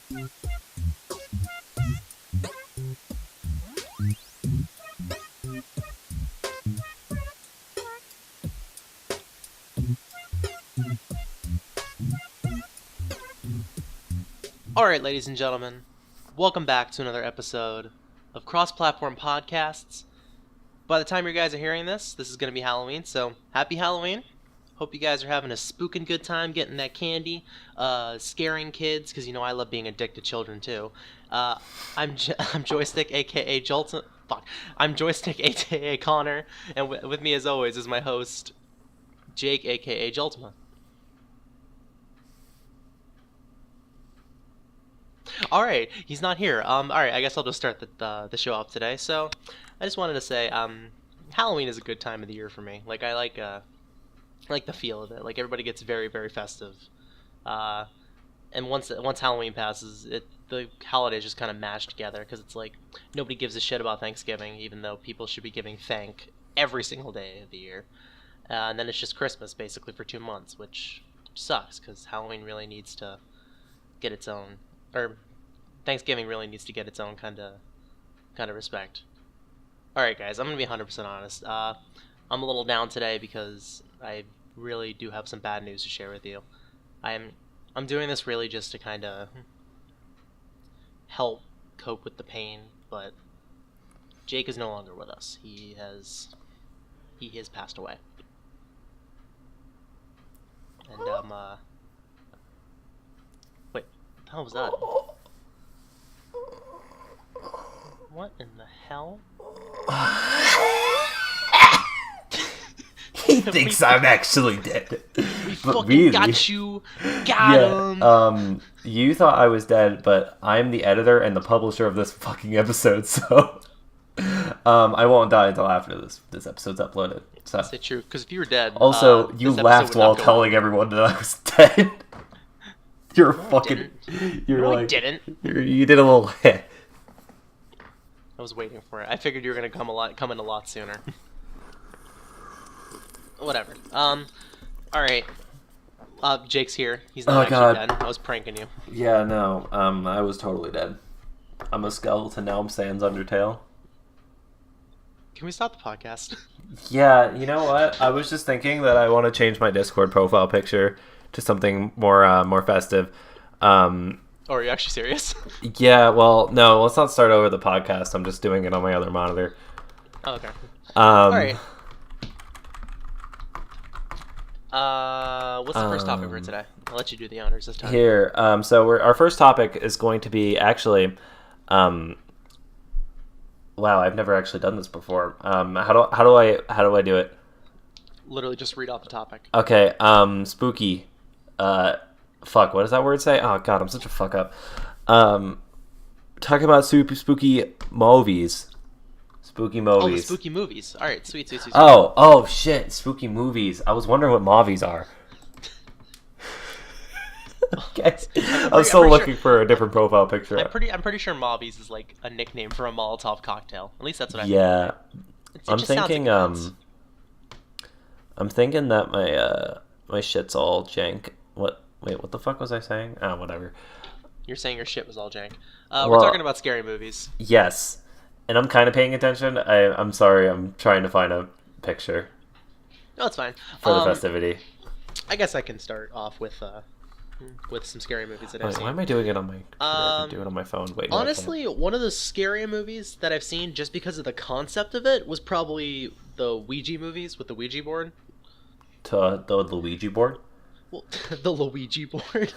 Alright, ladies and gentlemen, welcome back to another episode of Cross-Platform Podcasts. By the time you guys are hearing this is going to be Halloween, so happy Halloween. Hope you guys are having a spooking good time, getting that candy, scaring kids, because you know I love being addicted to children too. I'm Joystick, aka Jolton. I'm Joystick, aka Connor, and with me as always is my host, Jake, aka Joltima. Alright, he's not here. Alright, I guess I'll just start the show off today. So, I just wanted to say, Halloween is a good time of the year for me. Like, I like the feel of it. Like, everybody gets very, very festive. And once Halloween passes, the holidays just kind of mash together, because it's like, nobody gives a shit about Thanksgiving, even though people should be giving thank every single day of the year. And then it's just Christmas, basically, for 2 months, which sucks, because Halloween really needs to get its own... or Thanksgiving really needs to get its own kind of respect. Alright guys, I'm going to be 100% honest. I'm a little down today because I really do have some bad news to share with you. I'm doing this really just to kind of help cope with the pain, but Jake is no longer with us. He has passed away. And wait, what the hell was that? What in the hell? He thinks I'm actually dead. We fucking really got you. Got him. You thought I was dead, but I'm the editor and the publisher of this fucking episode, so I won't die until after this episode's uploaded. So. That's true, because if you were dead... Also, you laughed while telling everyone that I was dead. You're fucking... I didn't. You did a little hit. I was waiting for it. I figured you were gonna come in a lot sooner. Whatever. Alright. Jake's here. He's not actually dead. I was pranking you. Yeah, no. I was totally dead. I'm a skeleton now. I'm Sans Undertale. Can we stop the podcast? Yeah, you know what? I was just thinking that I want to change my Discord profile picture to something more festive. Oh, are you actually serious? Yeah, well, no, let's not start over the podcast. I'm just doing it on my other monitor. Oh, okay. Alright. What's the first topic for today? I'll let you do the honors this time. Here, so our first topic is going to be actually, wow, I've never actually done this before. How do I do it? Literally just read off the topic. Okay, spooky. Fuck, what does that word say? Oh god, I'm such a fuck up. Talking about spooky movies. Spooky movies. Oh, spooky movies. Alright, sweet. Oh shit, spooky movies. I was wondering what movies are. Okay. I'm still looking for a different profile picture. I'm pretty sure Mobbies is like a nickname for a Molotov cocktail. At least that's what I think. Yeah. I'm thinking that my shit's all jank. Wait, what the fuck was I saying? Oh, whatever. You're saying your shit was all jank. We're talking about scary movies. Yes. And I'm kind of paying attention. I'm sorry, I'm trying to find a picture. No, it's fine. For the festivity. I guess I can start off with some scary movies that I've seen. Why am I doing it on my computer? I can do it on my phone. Wait, no, honestly, one of the scarier movies that I've seen, just because of the concept of it, was probably the Ouija movies with the Ouija board. The Ouija board? Well, the Luigi board.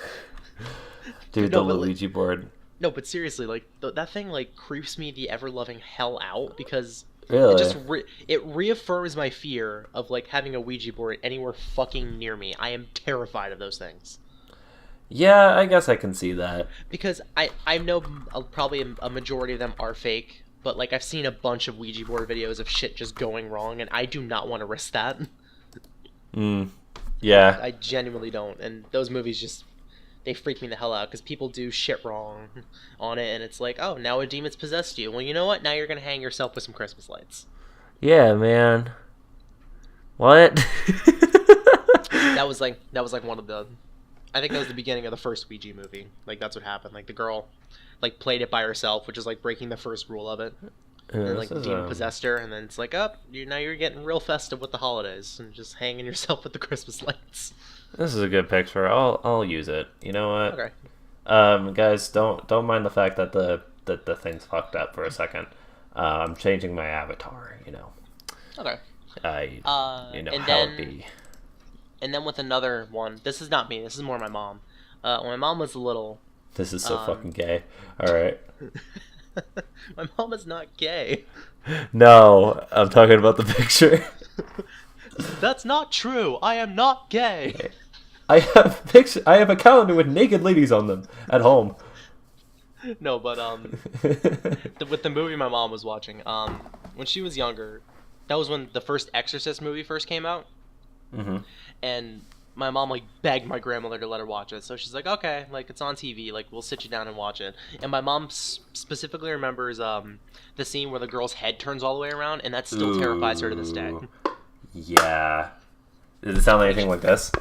Dude, the Luigi board. No, but seriously, like, that thing, like, creeps me the ever-loving hell out, because really? It just it reaffirms my fear of, like, having a Ouija board anywhere fucking near me. I am terrified of those things. Yeah, I guess I can see that. Because I know probably a majority of them are fake, but, like, I've seen a bunch of Ouija board videos of shit just going wrong, and I do not want to risk that. Yeah. I genuinely don't, and those movies just... they freak me the hell out, because people do shit wrong on it, and it's like, oh, now a demon's possessed you. Well, you know what? Now you're gonna hang yourself with some Christmas lights. Yeah, man. What? that was like one of the I think that was the beginning of the first Ouija movie. Like that's what happened. Like the girl, like played it by herself, which is like breaking the first rule of it. And then, like the demon possessed her, and then it's like, oh, now you're getting real festive with the holidays and just hanging yourself with the Christmas lights. This is a good picture. I'll use it. You know what? Okay. Guys, don't mind the fact that the thing's fucked up for a second. I'm changing my avatar. You know. Okay. You know and how then, it be. And then with another one, this is not me. This is more my mom. When my mom was little. This is so fucking gay. All right. My mom is not gay. No, I'm talking about the picture. That's not true. I am not gay. I have a calendar with naked ladies on them at home. No, but with the movie my mom was watching, when she was younger, that was when the first Exorcist movie first came out. Mm-hmm. And my mom like begged my grandmother to let her watch it, so she's like, okay, like it's on TV, like we'll sit you down and watch it. And my mom specifically remembers the scene where the girl's head turns all the way around, and that still terrifies her to this day. Yeah. Does it sound like anything like this?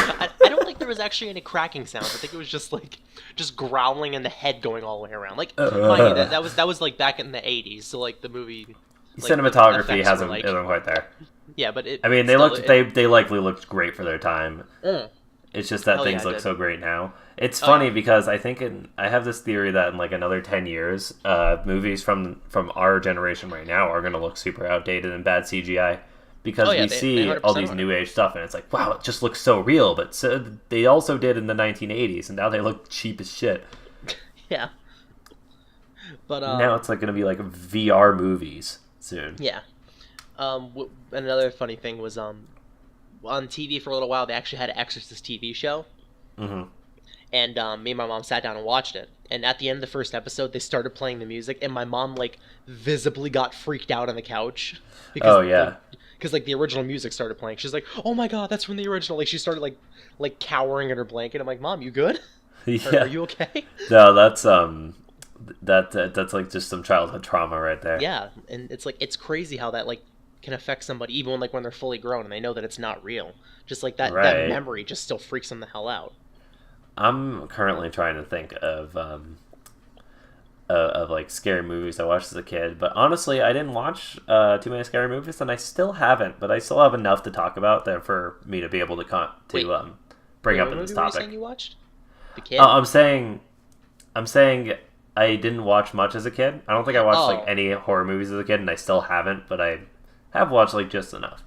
I don't think there was actually any cracking sounds. I think it was just growling and the head going all the way around. Like mind you, that was like back in the 80s, so like the movie like, cinematography isn't quite there. Yeah, but they likely looked great for their time. It's just that things look so great now. It's funny because I have this theory that in like another 10 years, movies from our generation right now are going to look super outdated and bad CGI because we see all these new age stuff and it's like, wow, it just looks so real. But they also did in the 1980s and now they look cheap as shit. Yeah. But now it's like going to be like VR movies soon. Yeah. Another funny thing was on TV for a little while they actually had an Exorcist TV show. Mm-hmm. And me and my mom sat down and watched it. And at the end of the first episode, they started playing the music, and my mom like visibly got freaked out on the couch because because like the original music started playing. She's like, "Oh my god, that's from the original!" Like she started like cowering in her blanket. I'm like, "Mom, you good? Yeah. Are you okay?" No, that's that's like just some childhood trauma right there. Yeah, and it's crazy how that like can affect somebody even when they're fully grown and they know that it's not real. Just like that memory just still freaks them the hell out. I'm currently trying to think of like scary movies I watched as a kid, but honestly, I didn't watch too many scary movies, and I still haven't. But I still have enough to talk about there for me to be able to bring up in this topic. What saying you watched? The Kid? I'm saying I didn't watch much as a kid. I don't think I watched like any horror movies as a kid, and I still haven't. But I have watched like just enough.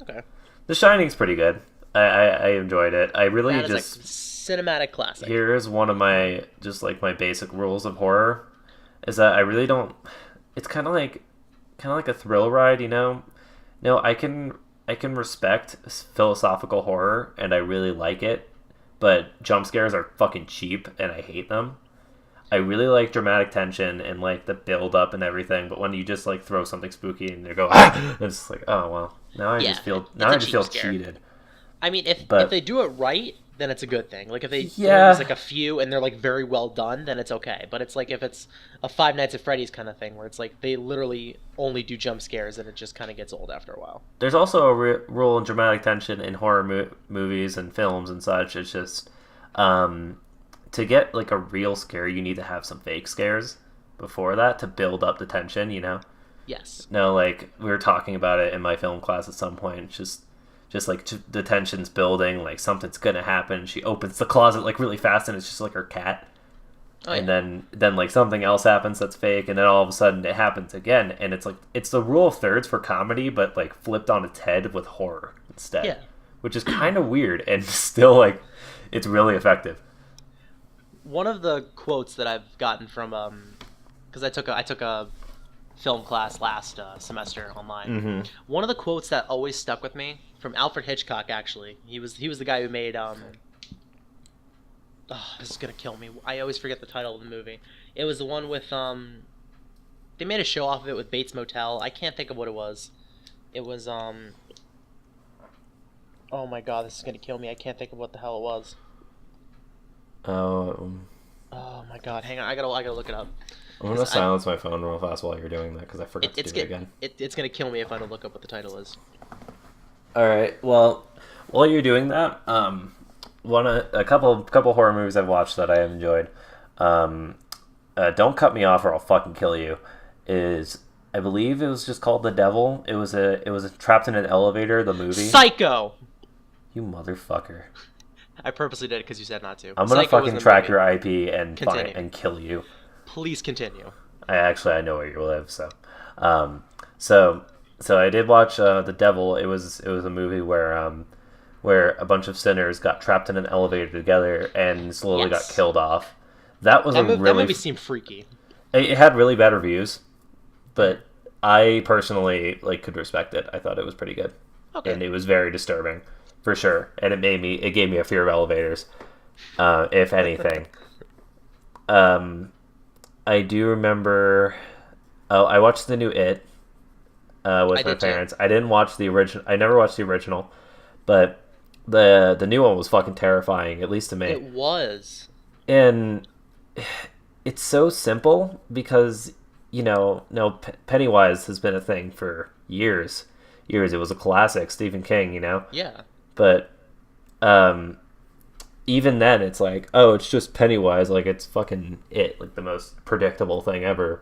Okay. The Shining's pretty good. I enjoyed it. I really that is just like cinematic classic. Here's one of my my basic rules of horror is that I really don't. It's kind of like a thrill ride, you know. No, I can respect philosophical horror and I really like it, but jump scares are fucking cheap and I hate them. I really like dramatic tension and like the build up and everything, but when you just like throw something spooky and you go it's like, oh well, now I just feel cheated. I mean, if they do it right, then it's a good thing. Like if they use like a few and they're like very well done, then it's okay. But it's like if it's a Five Nights at Freddy's kind of thing where it's like they literally only do jump scares and it just kind of gets old after a while. There's also a rule in dramatic tension in horror movies and films and such. It's just to get like a real scare, you need to have some fake scares before that to build up the tension, you know? Yes. No, like we were talking about it in my film class at some point. It's just like the tension's building, like something's gonna happen. She opens the closet like really fast, and it's just like her cat. Oh, and then like something else happens that's fake, and then all of a sudden it happens again, and it's like it's the rule of thirds for comedy, but like flipped on its head with horror instead. Yeah. Which is kind of weird, and still like it's really effective. One of the quotes that I've gotten from because I took a film class last semester online. Mm-hmm. One of the quotes that always stuck with me from Alfred Hitchcock, actually. He was the guy who made this is gonna kill me. I always forget the title of the movie. It was the one with they made a show off of it with Bates Motel. I can't think of what it was. It was oh my god, this is gonna kill me. I can't think of what the hell it was. Oh my god, hang on. I gotta look it up. I'm gonna silence my phone real fast while you're doing that because I forgot to do it again. It's gonna kill me if I don't look up what the title is. All right. Well, While you're doing that, a couple horror movies I've watched that I have enjoyed. Don't cut me off or I'll fucking kill you. Is I believe it was just called The Devil. It was a trapped in an elevator. The movie. Psycho. You motherfucker. I purposely did it because you said not to. I'm gonna Psycho fucking track your IP and Continue. and kill you. Please continue. I know where you live, so. So I did watch The Devil. It was a movie where a bunch of sinners got trapped in an elevator together and slowly got killed off. That movie seemed freaky. It had really bad reviews, but I personally could respect it. I thought it was pretty good. Okay. And it was very disturbing, for sure. And it gave me a fear of elevators, if anything. I do remember. Oh, I watched the new It with my parents. Too. I didn't watch the original. I never watched the original, but the new one was fucking terrifying, at least to me. It was. And it's so simple because Pennywise has been a thing for years. It was a classic, Stephen King, Yeah. But even then, it's like, oh, it's just Pennywise. Like, it's fucking It, like the most predictable thing ever.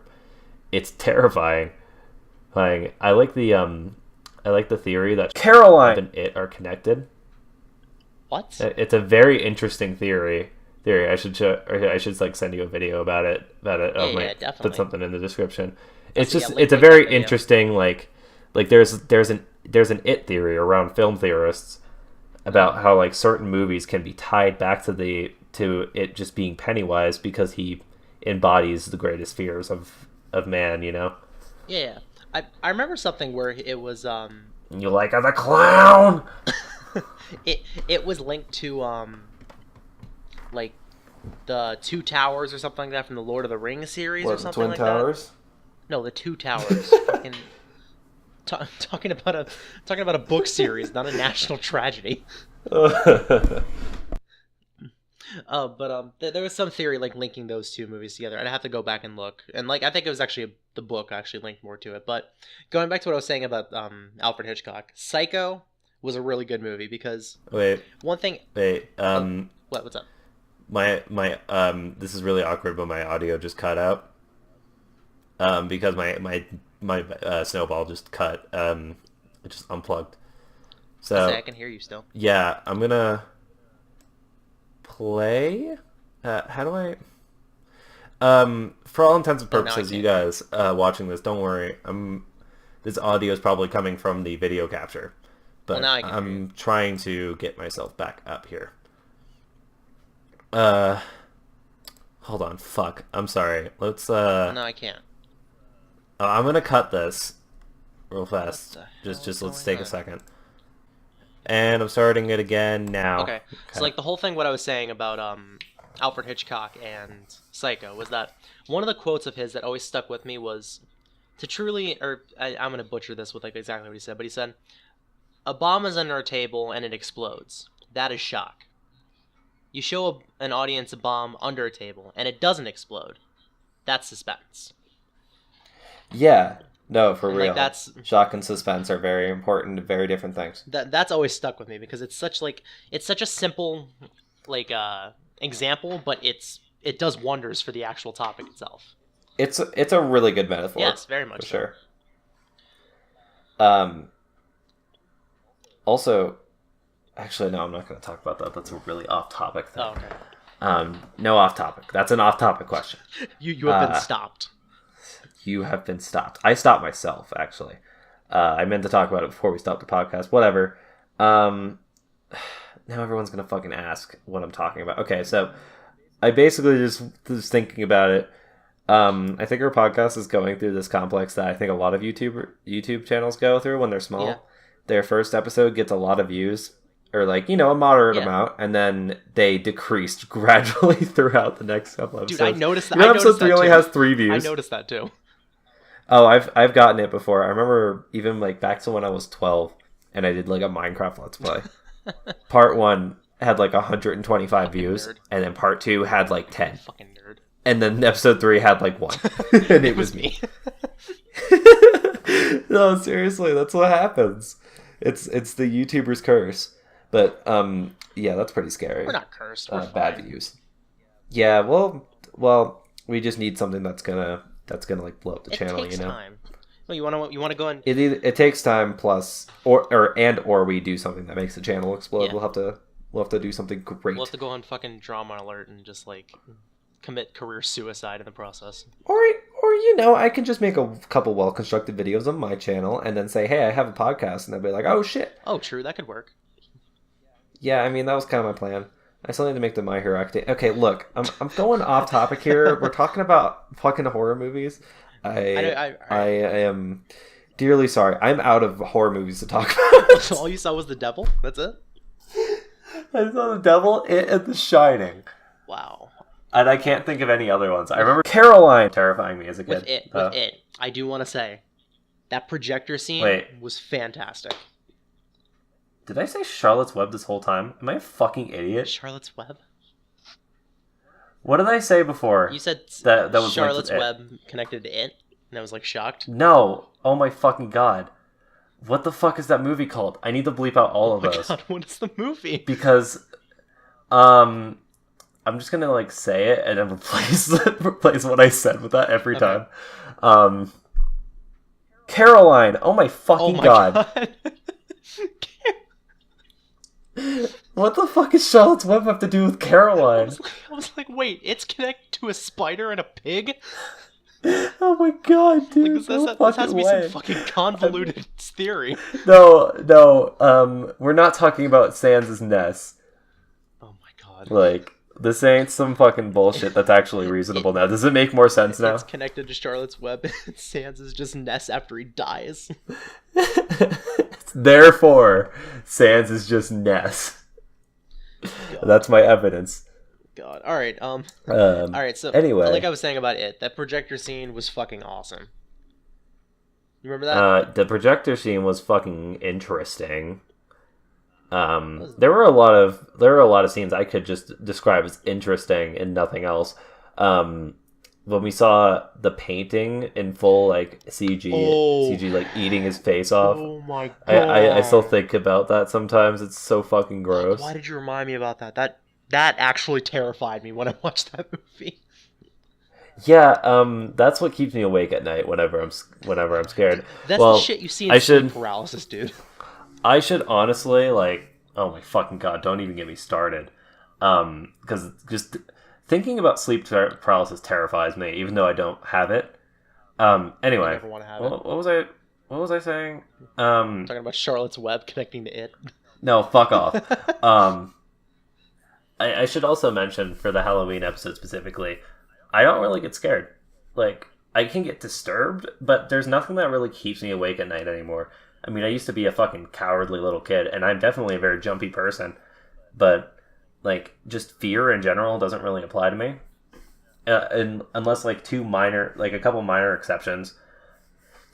It's terrifying. Like, I like the theory that Caroline and It are connected. What? It's a very interesting theory. I should send you a video about it. Yeah, definitely. Put something in the description. It's a very interesting there's an It theory around film theorists about how certain movies can be tied back to it just being Pennywise because he embodies the greatest fears of man, Yeah. I remember something where it was You like as a clown. it was linked to the Two Towers or something like that from the Lord of the Rings series or something like that. Twin Towers? No, the Two Towers. Fucking talking about a book series, not a national tragedy. There was some theory linking those two movies together. I'd have to go back and look, and I think it was actually the book actually linked more to it. But going back to what I was saying about Alfred Hitchcock, Psycho was a really good movie because what's up? My this is really awkward, but my audio just cut out because my snowball just cut. It just unplugged. So I can hear you still. Yeah, I'm gonna play. How do I? For all intents and purposes, you guys watching this, don't worry. This audio is probably coming from the video capture, but I'm trying to get myself back up here. Hold on. Fuck. I'm sorry. Let's. No, I can't. I'm gonna cut this real fast. Just let's take a second. And I'm starting it again now. Okay. So the whole thing, what I was saying about Alfred Hitchcock and Psycho was that one of the quotes of his that always stuck with me was to truly, I'm gonna butcher this with exactly what he said, but he said, "A bomb is under a table and it explodes. That is shock. You show an audience a bomb under a table and it doesn't explode. That's suspense." Yeah. No, for real. That's shock and suspense are very important, very different things. That's always stuck with me because it's such a simple example, but it does wonders for the actual topic itself. It's a really good metaphor. Yes, very much for sure. Also, actually, no, I'm not going to talk about that. That's a really off-topic thing. Oh, okay. No off-topic. That's an off-topic question. You have been stopped. You have been stopped. I stopped myself, actually. I meant to talk about it before we stopped the podcast. Whatever. Now everyone's going to fucking ask what I'm talking about. Okay, so I basically just thinking about it. I think our podcast is going through this complex that I think a lot of YouTube channels go through when they're small. Yeah. Their first episode gets a lot of views, or a moderate amount, and then they decreased gradually throughout the next couple episodes. Dude, I noticed that. Your episode 3 only has 3 views. I noticed that too. Oh, I've gotten it before. I remember even back to when I was 12 and I did a Minecraft Let's Play. Part 1 had 125 fucking views, nerd. And then part 2 had 10. Fucking nerd. And then episode 3 had 1. And it was me. No, seriously, that's what happens. It's the YouTuber's curse. But yeah, that's pretty scary. We're not cursed. We're Bad fine. views. Yeah, well, we just need something that's gonna like blow up the channel, Takes you know. time. Well, you wanna go and It takes time plus or we do something that makes the channel explode. Yeah. We'll have to do something great. we'll have to go on fucking drama alert and just like commit career suicide in the process. Or I can just make a couple well constructed videos on my channel and then say, hey, I have a podcast, and they'll be like, oh shit. Oh, true, that could work. Yeah, I mean that was kind of my plan. I still need to make the My Hero Academia. Okay, look, I'm going off topic here. We're talking about fucking horror movies. I am dearly sorry. I'm out of horror movies to talk about. So all you saw was the devil? That's it? I saw The Devil, It, and The Shining. Wow. And I can't think of any other ones. I remember Caroline terrifying me as a kid. With it, I do want to say that projector scene was fantastic. Did I say Charlotte's Web this whole time? Am I a fucking idiot? Charlotte's Web? What did I say before? You said that was Charlotte's Web connected to it, and I was like shocked. No. Oh my fucking god. What the fuck is that movie called? I need to bleep out all of those. God, what is the movie? Because, I'm just gonna like say it and then replace what I said with that every time. Caroline. Oh my fucking god. What the fuck is Charlotte's Web have to do with Caroline? I was like, wait, it's connected to a spider and a pig? Oh my god, dude! Like, this has to be some fucking convoluted theory. No. We're not talking about Sans' Ness. Oh my god! Like, this ain't some fucking bullshit that's actually reasonable now. Does it make more sense now? It's connected to Charlotte's Web. Sans is just Ness after he dies. Therefore, Sans is just Ness. God. That's my evidence. God. All right. All right. So anyway, like I was saying about it, that projector scene was fucking awesome. You remember that? The projector scene was fucking interesting. There were a lot of scenes I could just describe as interesting and nothing else. When we saw the painting in full like CG like eating his face off. Oh my god! I still think about that sometimes. It's so fucking gross. Why did you remind me about that? That actually terrified me when I watched that movie. Yeah, that's what keeps me awake at night whenever I'm scared. That's the shit you see in sleep paralysis, dude. I should honestly oh my fucking god, don't even get me started. Because just thinking about sleep paralysis terrifies me, even though I don't have it. Anyway, I never want to have it. What was I saying? Talking about Charlotte's Web connecting to it. No, fuck off. I should also mention for the Halloween episode specifically, I don't really get scared. Like, I can get disturbed, but there's nothing that really keeps me awake at night anymore. I mean, I used to be a fucking cowardly little kid, and I'm definitely a very jumpy person, but, like, just fear in general doesn't really apply to me. Unless, like, a couple minor exceptions.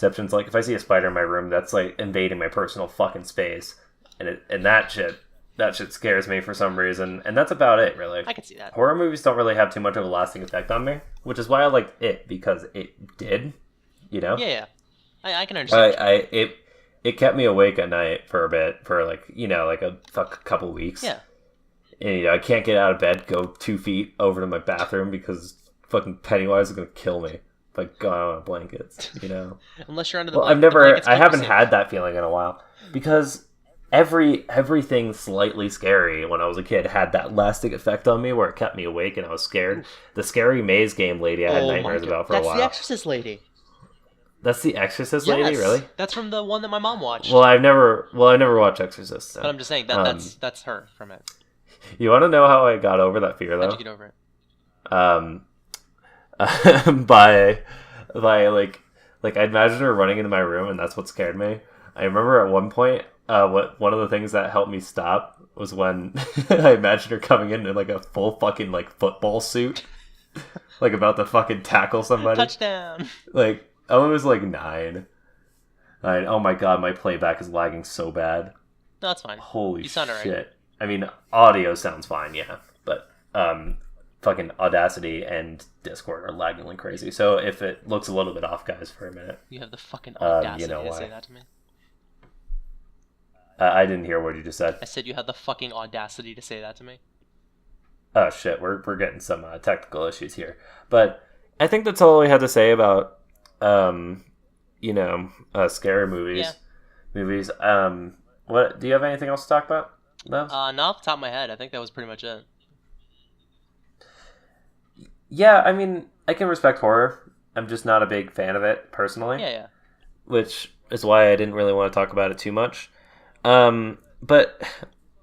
Like, if I see a spider in my room, that's, like, invading my personal fucking space, and that shit scares me for some reason, and that's about it, really. I can see that. Horror movies don't really have too much of a lasting effect on me, which is why I liked it, because it did, you know? Yeah. I can understand. It kept me awake at night for a bit, for a couple weeks. Yeah. And, I can't get out of bed, go 2 feet over to my bathroom because fucking Pennywise is gonna kill me if I go out on blankets, Unless you're under the I haven't had that feeling in a while, because everything slightly scary when I was a kid had that lasting effect on me where it kept me awake and I was scared. The scary maze game lady I had nightmares about for a while. That's the Exorcist lady. That's the Exorcist lady, really? That's from the one that my mom watched. Well, I've never watched Exorcist. So. But I'm just saying that's her from it. You want to know how I got over that fear, though? How'd you get over it? By I imagined her running into my room, and that's what scared me. I remember at one point, one of the things that helped me stop was when I imagined her coming in like a full fucking like football suit, like about to fucking tackle somebody. Touchdown! Like I was like 9. Oh my god, my playback is lagging so bad. No, that's fine. Holy you sound shit! Right. I mean, audio sounds fine, yeah, but fucking Audacity and Discord are lagging like crazy. So if it looks a little bit off, guys, for a minute, you have the fucking audacity to say that to me. I didn't hear what you just said. I said you had the fucking audacity to say that to me. Oh shit, we're getting some technical issues here. But I think that's all we had to say about scary Yeah. movies. What do you have anything else to talk about? Loves? Not off the top of my head. I think that was pretty much it. Yeah, I mean, I can respect horror. I'm just not a big fan of it personally, Yeah, yeah. which is why I didn't really want to talk about it too much. But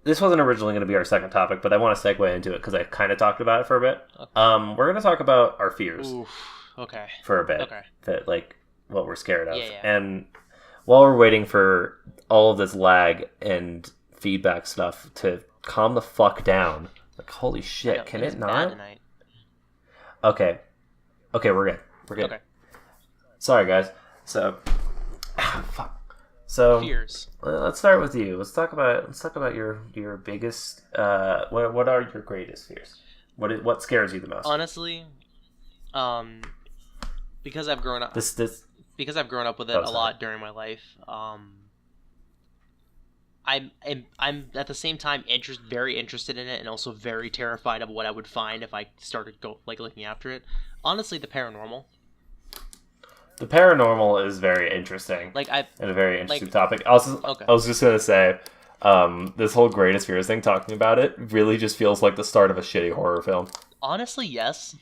this wasn't originally going to be our second topic, but I want to segue into it because I kind of talked about it for a bit. Okay. We're going to talk about our fears Oof. Okay. for a bit. Okay. That like what we're scared of. Yeah, yeah. And while we're waiting for all of this lag and feedback stuff to calm the fuck down, like holy shit, No, can was it bad not? tonight. Okay, we're good. We're good. Okay. Sorry, guys. So, fuck. So Fears. let's start with you. Let's talk about your biggest. What are your greatest fears? What scares you the most? Honestly, because I've grown up. This. Because I've grown up with it a lot during my life. I'm at the same time very interested in it, and also very terrified of what I would find if I started looking after it. Honestly, the paranormal. The paranormal is very interesting. And a very interesting topic. Also, okay. I was just gonna say, this whole greatest fears thing, talking about it, really just feels like the start of a shitty horror film. Honestly, yes.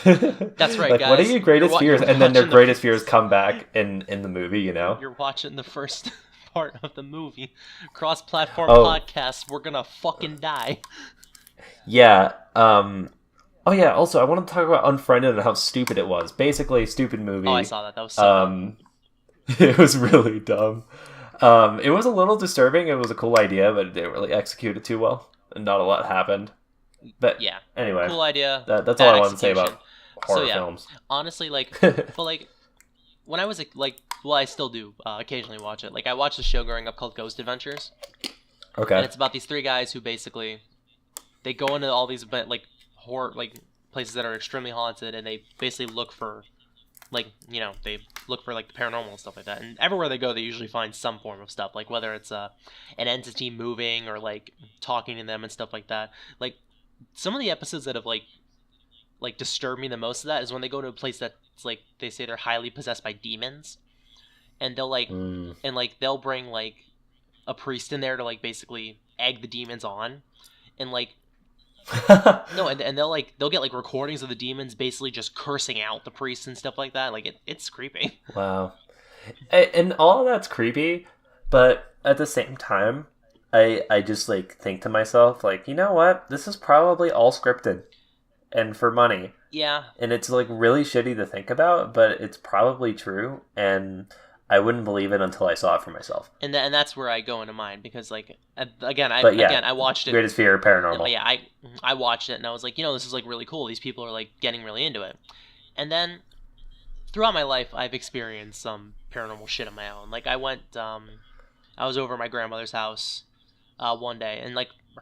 That's right, guys. What are your greatest fears? And then their greatest fears come back in the movie. You know, you're watching the first part of the movie. Cross-platform Oh. podcast. We're gonna fucking die. Yeah. Oh yeah. Also, I want to talk about Unfriended and how stupid it was. Basically, stupid movie. Oh, I saw that. That was so dumb. It was really dumb. It was a little disturbing. It was a cool idea, but it didn't really execute it too well, and not a lot happened. But yeah. Anyway, Cool idea. That's all I want to say about horror So, yeah. films. Honestly, but when I was I still do occasionally watch it. Like I watched a show growing up called Ghost Adventures. Okay. And it's about these three guys who basically they go into all these horror places that are extremely haunted, and they basically look for they look for the paranormal and stuff like that. And everywhere they go, they usually find some form of stuff, like whether it's an entity moving or talking to them and stuff like that. Like some of the episodes that have disturbed me the most of that is when they go to a place that's they say they're highly possessed by demons, and they'll they'll bring a priest in there to basically egg the demons on, and no, and they'll get recordings of the demons basically just cursing out the priests and stuff like that. It's creepy. Wow. And all of that's creepy, but at the same time, I just think to myself, you know what? This is probably all scripted and for money. Yeah. And it's really shitty to think about, but it's probably true, and I wouldn't believe it until I saw it for myself. And that's where I go into mine, because I watched it. Greatest fear, paranormal. Yeah, I watched it and I was like, this is really cool. These people are getting really into it. And then throughout my life, I've experienced some paranormal shit on my own. I was over at my grandmother's house one day, and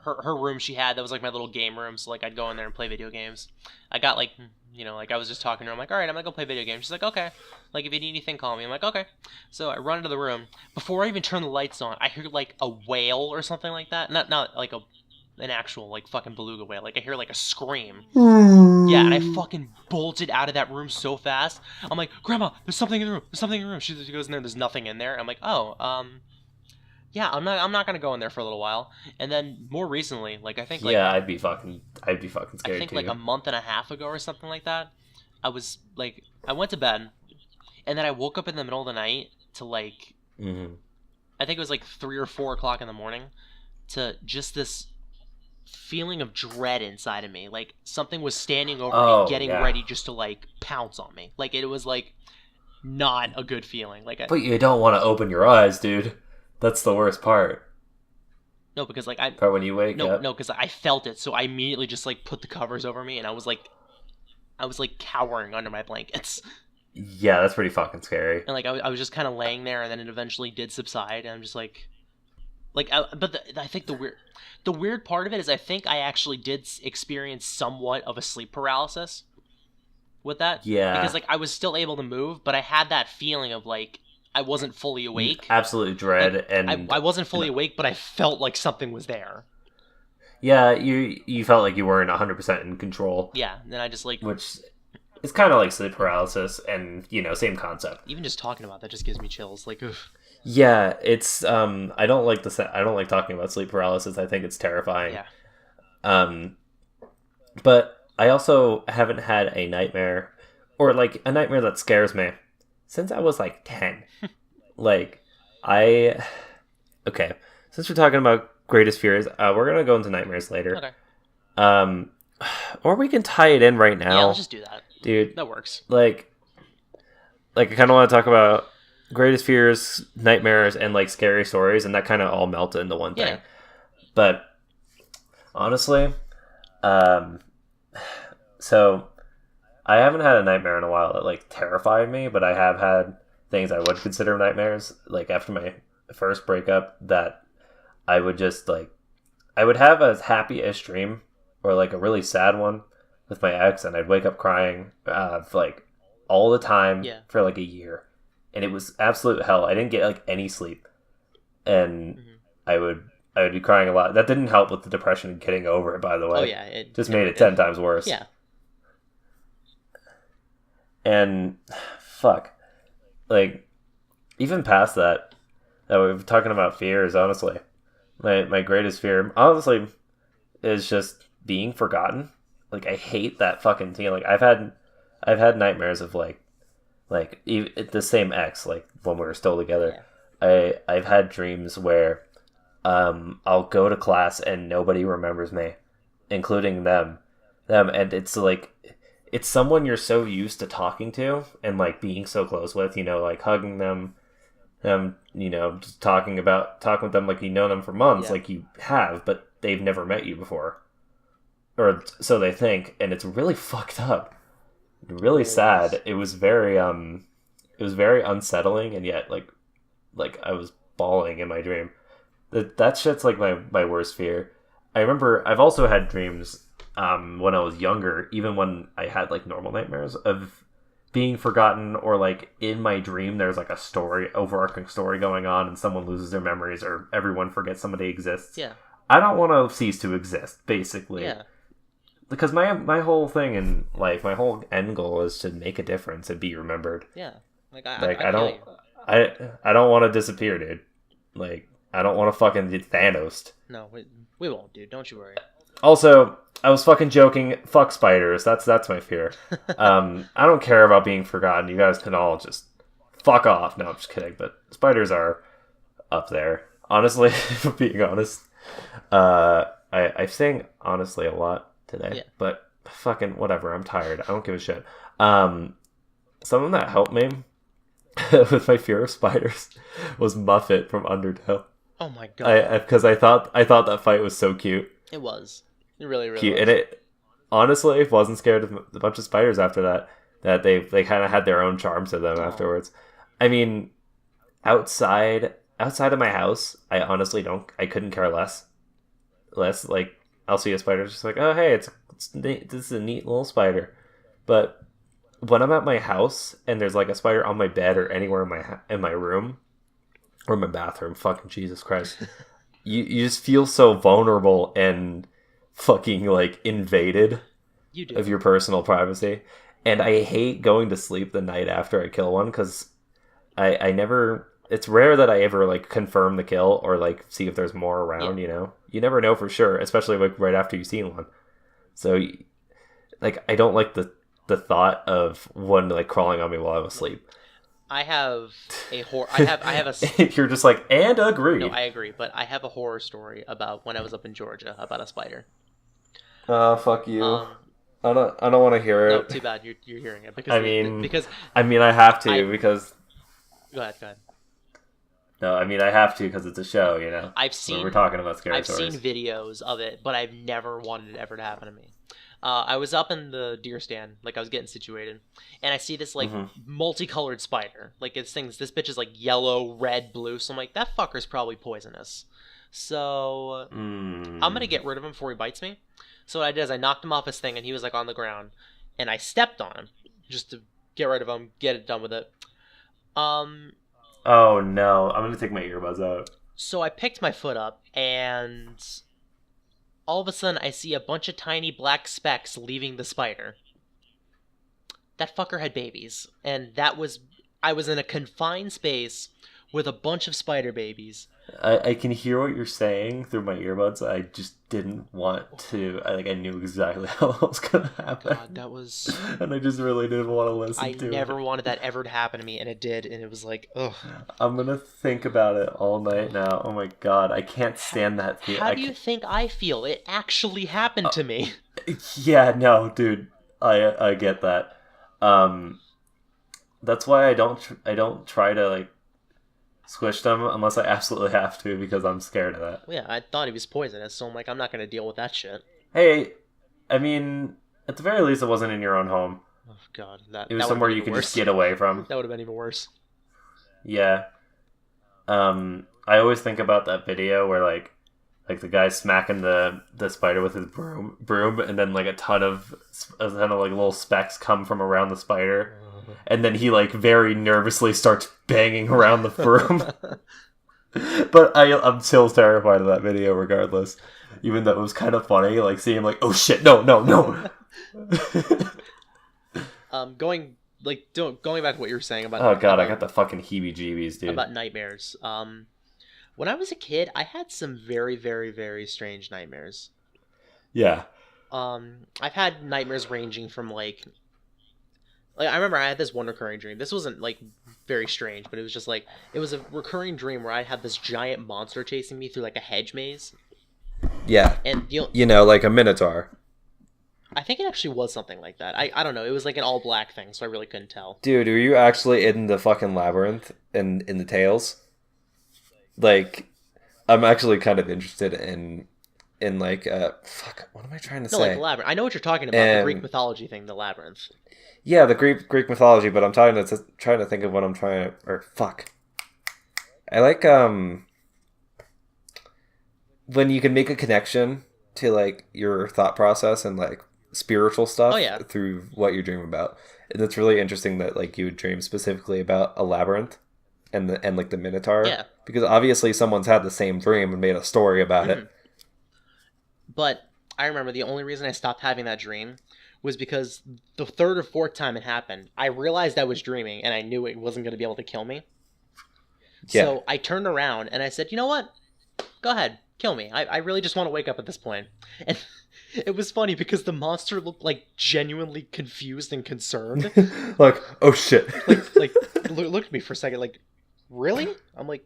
her room she had, that was my little game room, so I'd go in there and play video games. I got I was just talking to her, I'm all right, I'm gonna go play video games. She's like, okay, if you need anything, call me. I'm like, okay. So I run into the room. Before I even turn the lights on, I hear a whale or something like that. Not an actual fucking beluga whale. I hear a scream. Yeah, and I fucking bolted out of that room so fast. I'm like, Grandma, there's something in the room. There's something in the room. She goes in there, there's nothing in there. I'm like, oh, yeah, I'm not gonna go in there for a little while. And then more recently, I think yeah, I'd be fucking scared. I think a month and a half ago or something like that, I was I went to bed, and then I woke up in the middle of the night to Mm-hmm. I think it was 3 or 4 o'clock in the morning, to just this feeling of dread inside of me. Something was standing over me, getting ready just to pounce on me. It was not a good feeling. But you don't want to open your eyes, dude. That's the worst part. No, because But when you wake up. No, because I felt it, so I immediately just put the covers over me, and I was cowering under my blankets. Yeah, that's pretty fucking scary. And I was just kind of laying there, and then it eventually did subside, and I'm just I think the weird part of it is I think I actually did experience somewhat of a sleep paralysis with that. Yeah. Because I was still able to move, but I had that feeling of I wasn't fully awake. absolute dread, Like, and I wasn't fully awake, but I felt like something was there. yeah, you felt like you weren't 100% in control, Yeah, and then I just like which is kind of like sleep paralysis, and same concept. even just talking about that just gives me chills. Like, ugh. Yeah, it's I don't like I don't like talking about sleep paralysis. I think it's terrifying. Yeah. Um, but I also haven't had a nightmare or like a nightmare that scares me since I was like 10. Like I okay, since we're talking about greatest fears, we're gonna go into nightmares later. Okay. Um, or we can tie it in right now. Yeah, let's just do that. Dude. That works. Like I kind of want to talk about greatest fears, nightmares, and like scary stories, and that kind of all melted into one thing. Yeah. But honestly, so I haven't had a nightmare in a while that like terrified me, but I have had things I would consider nightmares. Like after my first breakup, that I would just like I would have a happy-ish dream or like a really sad one with my ex, and I'd wake up crying like all the time for like a year, and it was absolute hell. I didn't get like any sleep, and I would be crying a lot. That didn't help with the depression and getting over it, by the way. Oh yeah, it just made it 10 times worse. Yeah. And fuck, like even past that we're talking about fears. Honestly, my greatest fear, honestly, is just being forgotten. Like I hate that fucking thing. Like I've had nightmares of like the same ex, like when we were still together. Yeah. I've had dreams where I'll go to class and nobody remembers me, including them, and it's like it's someone you're so used to talking to and like being so close with, like hugging them, just talking with them like them for months, like you have, but they've never met you before, or so they think, and it's really fucked up, really sad. It was very unsettling, and yet like I was bawling in my dream. That shit's like my worst fear. I remember I've also had dreams when I was younger, even when I had like normal nightmares, of being forgotten, or like in my dream there's like a overarching story going on, and someone loses their memories, or everyone forgets somebody exists. Yeah. I don't want to cease to exist, basically. Yeah. Because my whole thing in life, my whole end goal is to make a difference and be remembered. Yeah. I don't want to disappear, dude. Like I don't want to fucking get Thanos. No, we won't, dude. Don't you worry. Also, I was fucking joking. Fuck spiders. That's my fear. I don't care about being forgotten. You guys can all just fuck off. No, I'm just kidding. But spiders are up there. Honestly, being honest, I sing honestly a lot today. Yeah. But fucking whatever. I'm tired. I don't give a shit. Something that helped me with my fear of spiders was Muffet from Undertale. Oh my god! Because I thought that fight was so cute. It was. It really cute. Was. And it honestly wasn't scared of a bunch of spiders after that. That they kind of had their own charm to them afterwards. I mean, outside of my house, I honestly I couldn't care less. Like I'll see a spider, just like, oh hey, it's neat. This is a neat little spider. But when I'm at my house and there's like a spider on my bed or anywhere in my room or my bathroom, fucking Jesus Christ, you just feel so vulnerable and fucking like invaded of your personal privacy. And I hate going to sleep the night after I kill one, because I never, it's rare that I ever like confirm the kill or like see if there's more around. You never know for sure, especially like right after you've seen one. So like I don't like the thought of one like crawling on me while I'm asleep. I have a horror. I have a. You're just like, and agree. No, I agree, but I have a horror story about when I was up in Georgia about a spider. Fuck you. I don't want to hear it. No, too bad you're hearing it, because I have to because. Go ahead. No, I have to because it's a show. We're talking about scary stories. I've seen videos of it, but I've never wanted it ever to happen to me. I was up in the deer stand, like I was getting situated, and I see this like multicolored spider. Like this bitch is like yellow, red, blue. So I'm like, that fucker's probably poisonous. So I'm gonna get rid of him before he bites me. So what I did is I knocked him off his thing, and he was like on the ground, and I stepped on him just to get rid of him, get it done with it. Oh no, I'm gonna take my earbuds out. So I picked my foot up, and all of a sudden I see a bunch of tiny black specks leaving the spider. That fucker had babies, and I was in a confined space with a bunch of spider babies. I can hear what you're saying through my earbuds. I just didn't want to. I knew exactly how that was gonna happen. God, that was. And I just really didn't want to listen I to never it. wanted that ever to happen to me, and it did, and it was like, ugh. I'm gonna think about it all night now. Oh my god, I can't stand that feeling. How do you think I feel? It actually happened to me. Yeah, no, dude, I get that. Um, that's why I don't try to like squish them unless I absolutely have to because I'm scared of that. Yeah, I thought he was poisonous, so I'm like, I'm not gonna deal with that shit. Hey, I mean, at the very least, it wasn't in your own home. Oh god, that It was that would have somewhere been you even could worse. just get away from. That would have been even worse. Yeah. I always think about that video where like the guy smacking the spider with his broom, and then like a ton of like little specks come from around the spider, and then he like very nervously starts banging around the broom. But I'm still terrified of that video regardless, even though it was kind of funny, like seeing him like, oh shit, no, no, no. Going back to what you were saying about Oh god, I got the fucking heebie-jeebies, dude. about nightmares. When I was a kid, I had some very, very, very strange nightmares. Yeah. I've had nightmares ranging from like I remember I had this one recurring dream. This wasn't like very strange, but it was just like it was a recurring dream where I had this giant monster chasing me through like a hedge maze. Yeah. And You know, like a minotaur. I think it actually was something like that. I don't know. It was like an all black thing, so I really couldn't tell. Dude, were you actually in the fucking labyrinth in the tales? Like, I'm actually kind of interested in like fuck, what am I trying to No, say? like the labyrinth. I know what you're talking about, the Greek mythology thing, the labyrinth. Yeah, the Greek mythology, but I'm trying to think of what I'm trying to, or fuck. I like when you can make a connection to like your thought process and like spiritual stuff through what you're dreaming about. And it's really interesting that like you would dream specifically about a labyrinth and like the minotaur. Yeah. Because obviously someone's had the same dream and made a story about it. But I remember the only reason I stopped having that dream was because the third or fourth time it happened, I realized I was dreaming and I knew it wasn't going to be able to kill me. Yeah. So I turned around and I said, you know what? Go ahead. Kill me. I really just want to wake up at this point. And it was funny because the monster looked like genuinely confused and concerned. Like, oh shit. like looked at me for a second like, really? I'm like,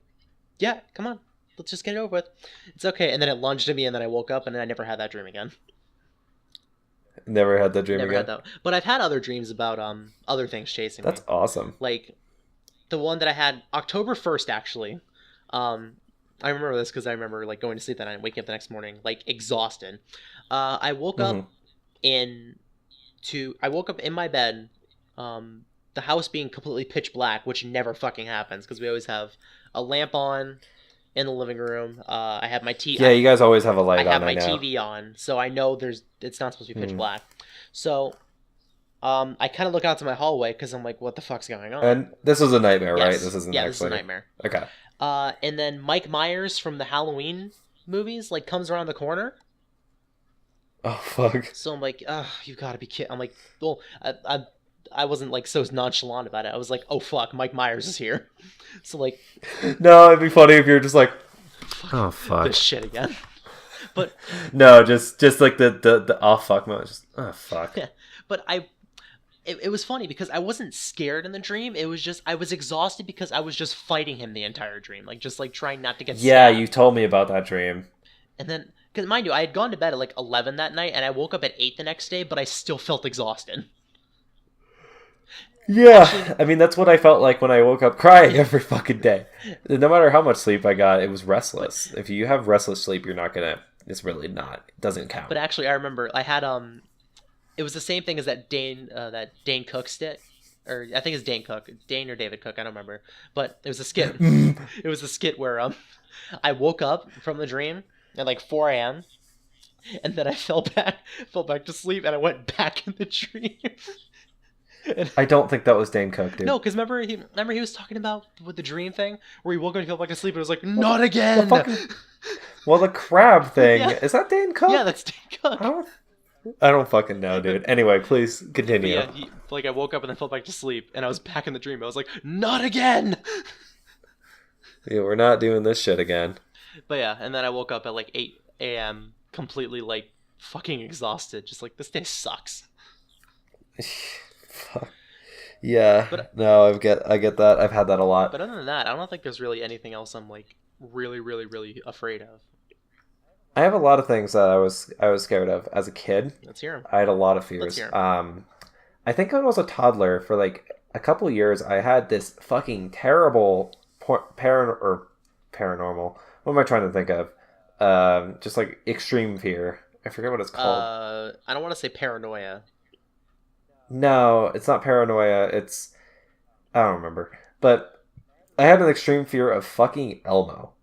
yeah, come on. Let's just get it over with. It's okay. And then it lunged at me and then I woke up and then I never had that dream again. Never had that dream Never again? had that. But I've had other dreams about other things chasing me. That's awesome. Like the one that I had October 1st actually. I remember this because I remember like going to sleep that night and waking up the next morning like exhausted. I woke up in my bed, the house being completely pitch black, which never fucking happens because we always have a lamp on in the living room. I have my TV. Yeah, you guys always have a light on. I have my TV on, so I know it's not supposed to be pitch black. So, I kind of look out to my hallway because I'm like, what the fuck's going on? And this was a nightmare, yes. right? This isn't this is a nightmare. Okay. And then Mike Myers from the Halloween movies like comes around the corner. Oh fuck. So I'm like, you gotta be kidding. I'm like, well, I wasn't like so nonchalant about it. I was like, oh fuck, Mike Myers is here. So like, no, it'd be funny if you're just like, oh fuck, this shit again. But no, just like the oh fuck moment. Just oh fuck. Yeah, but it was funny because I wasn't scared in the dream. It was just I was exhausted because I was just fighting him the entire dream, like just like trying not to get. Yeah, stabbed. you told me about that dream. And then, because mind you, I had gone to bed at like 11 that night, and I woke up at 8 the next day, but I still felt exhausted. Yeah, actually, I mean, that's what I felt like when I woke up crying every fucking day. No matter how much sleep I got, it was restless. If you have restless sleep, you're not gonna. It's really not. It doesn't count. But actually, I remember I had it was the same thing as that Dane Cook stick, or I think it's Dane Cook, Dane or David Cook, I don't remember. But it was a skit. It was a skit where I woke up from the dream at like 4 a.m. and then I fell back to sleep, and I went back in the dream. And, I don't think that was Dane Cook, dude. no, because remember he was talking about with the dream thing where he woke up and he fell back asleep and it was like, Well, not the again. fucking well, the crab thing, Yeah, is that Dane yeah, Cook? that's Dane Cook. I don't fucking know, dude. Anyway, please But continue. yeah, like I woke up and then fell back to sleep and I was back in the dream. I was like, not again. Yeah, we're not doing this shit again. But yeah, and then I woke up at like 8 a.m. completely like fucking exhausted. Just like, this day sucks. Fuck. Yeah. But No, I get that. I've had that a lot. But other than that, I don't think there's really anything else I'm like really, really, really afraid of. I have a lot of things that I was scared of as a kid. Let's hear 'em. I had a lot of Let's fears. hear 'em. I think when I was a toddler for like a couple years, I had this fucking terrible paranormal. What am I trying to think of? Just like extreme fear. I forget what it's called. I don't want to say paranoia. No, it's not paranoia. It's I don't remember. But I had an extreme fear of fucking Elmo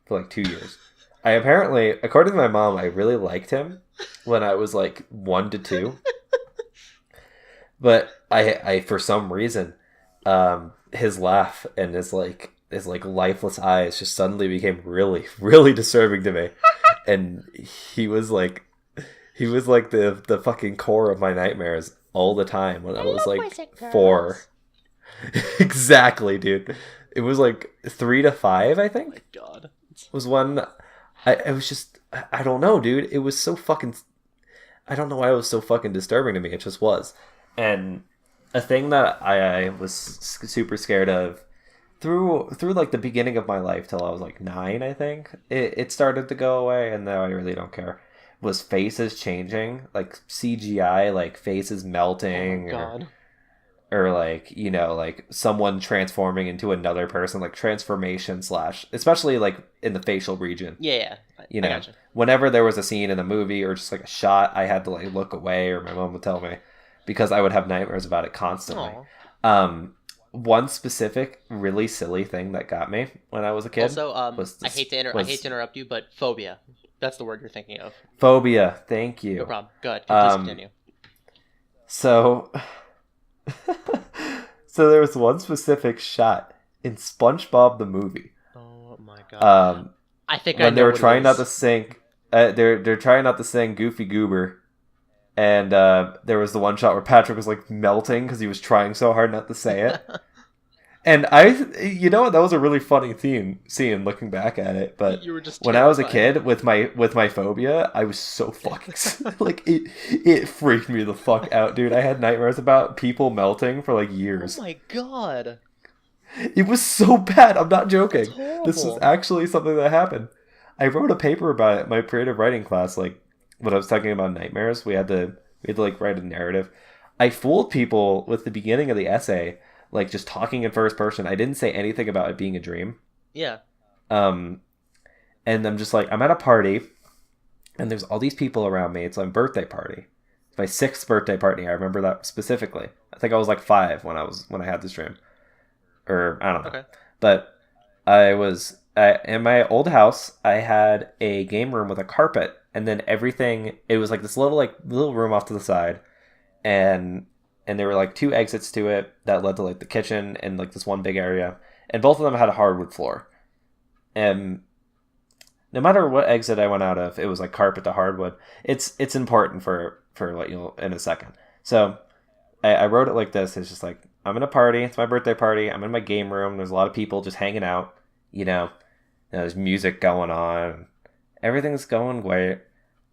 for like 2 years. I apparently, according to my mom, I really liked him when I was like 1 to 2. But I for some reason, his laugh and his lifeless eyes just suddenly became really, really disturbing to me. And he was like the fucking core of my nightmares all the time when I was like 4. Exactly, dude. It was like 3 to 5, I think. Oh my God. Was when I was just I don't know, dude. It was so fucking I don't know why it was so fucking disturbing to me. It just was. And a thing that I was super scared of through like the beginning of my life till I was like 9, I think. It started to go away, and now I really don't care. Was faces changing, like CGI, like faces melting, Oh God. or like, you know, like someone transforming into another person, like transformation slash, especially like in the facial region. Yeah. You I know, gotcha. whenever there was a scene in a movie or just like a shot, I had to like look away, or my mom would tell me, because I would have nightmares about it constantly. Aw. One specific really silly thing that got me when I was a kid. Also, was I hate to interrupt you, but phobia. That's the word you're thinking of. phobia. Thank you. No problem. Go ahead. Please continue. So, so there was one specific shot in SpongeBob the movie. Oh my God. I think I when know they were what it trying not is. to sing, they're trying not to sing Goofy Goober, and there was the one shot where Patrick was like melting because he was trying so hard not to say it. And you know what, that was a really funny scene looking back at it. But You were just when I was a terrified. kid with my phobia, I was so fucking like it freaked me the fuck out, dude. I had nightmares about people melting for like years. Oh my God. It was so bad. I'm not joking. It's This was horrible. actually something that happened. I wrote a paper about it in my creative writing class. Like when I was talking about nightmares, we had to like write a narrative. I fooled people with the beginning of the essay, like just talking in first person. I didn't say anything about it being a dream. Yeah. And I'm just like, I'm at a party, and there's all these people around me. It's my birthday party. It's my 6th birthday party. I remember that specifically. I think I was like 5 when I had this dream. Or I don't know. Okay. But I was in my old house. I had a game room with a carpet, and then everything. It was like this little room off to the side, and there were like 2 exits to it that led to like the kitchen and like this one big area, and both of them had a hardwood floor. And no matter what exit I went out of, it was like carpet to hardwood. It's important for what you'll in a second. So I wrote it like this. It's just like, I'm in a party. It's my birthday party. I'm in my game room. There's a lot of people just hanging out. You know, there's music going on. Everything's going great.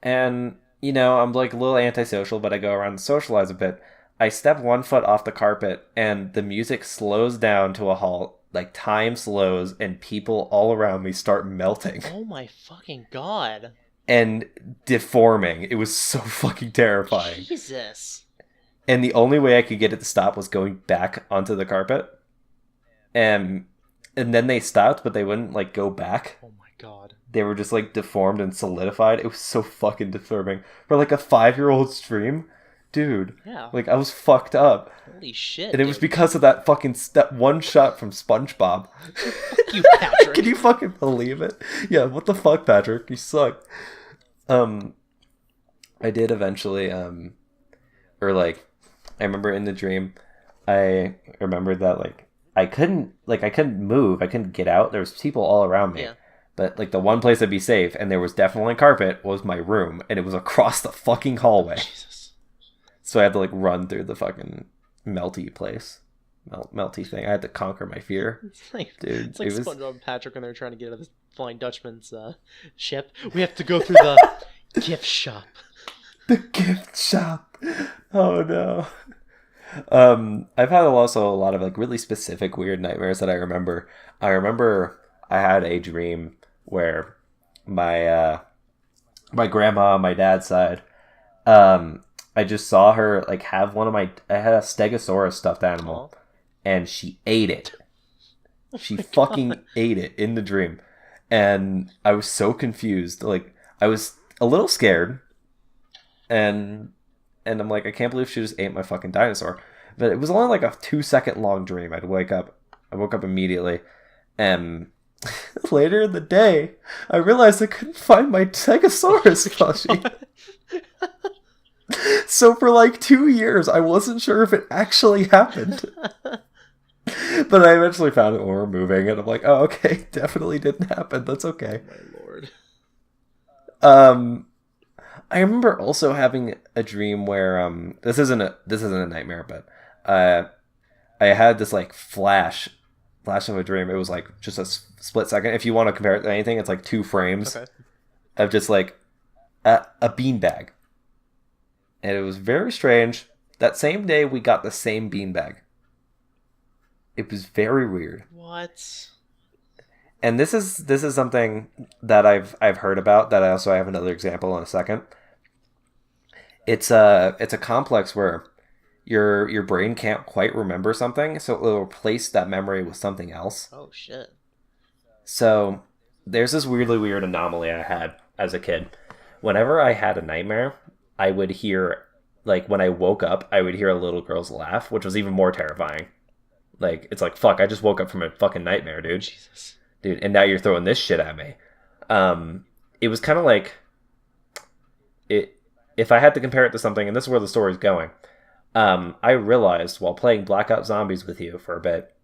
And, you know, I'm like a little antisocial, but I go around and socialize a bit. I step 1 foot off the carpet, and the music slows down to a halt. Like, time slows, and people all around me start melting Oh my fucking God. and deforming. It was so fucking terrifying. Jesus. And the only way I could get it to stop was going back onto the carpet. And then they stopped, but they wouldn't like go back. Oh my God. They were just like deformed and solidified. It was so fucking disturbing. For like a 5-year-old stream, dude. Yeah. Like I was fucked up. Holy shit. And it was dude. because of that fucking one shot from SpongeBob. Fuck you, Patrick. Can you fucking believe it? Yeah, what the fuck, Patrick? You suck. I did eventually, or like, I remember in the dream, I remembered that like I couldn't move, I couldn't get out. There was people all around me. Yeah. But like the one place I'd be safe, and there was definitely carpet, was my room, and it was across the fucking hallway. Jesus. So I had to like run through the fucking melty place, melty thing. I had to conquer my fear, dude. It's like it was SpongeBob and Patrick when they're trying to get out of this Flying Dutchman's ship. We have to go through the gift shop. the gift shop. Oh no. I've had also a lot of like really specific weird nightmares that I remember. I remember I had a dream where my grandma on my dad's side, I just saw her like have I had a Stegosaurus stuffed animal, and she ate it. She fucking ate it in the dream, and I was so confused. Like I was a little scared, and I'm like, I can't believe she just ate my fucking dinosaur. But it was only like a 2-second long dream. I woke up immediately, and later in the day, I realized I couldn't find my Stegosaurus plushie. So for like 2 years, I wasn't sure if it actually happened. But I eventually found it when we were moving, and I'm like, oh, okay, definitely didn't happen. That's okay. My lord. I remember also having a dream where this isn't a nightmare, but I had this like flash of a dream. It was like just a split second. If you want to compare it to anything, it's like 2 frames of just like a beanbag. And it was very strange. That same day, we got the same beanbag. It was very weird. What? And this is something that I've heard about, that I also have another example in a second. It's a complex where your brain can't quite remember something, so it will replace that memory with something else. Oh shit. So there's this weirdly weird anomaly I had as a kid. Whenever I had a nightmare, I would hear, like when I woke up, I would hear a little girl's laugh, which was even more terrifying. Like, it's like, fuck, I just woke up from a fucking nightmare, dude. Jesus. Dude, and now you're throwing this shit at me. It was kind of like, if I had to compare it to something, and this is where the story's going, I realized while playing Blackout Zombies with you for a bit,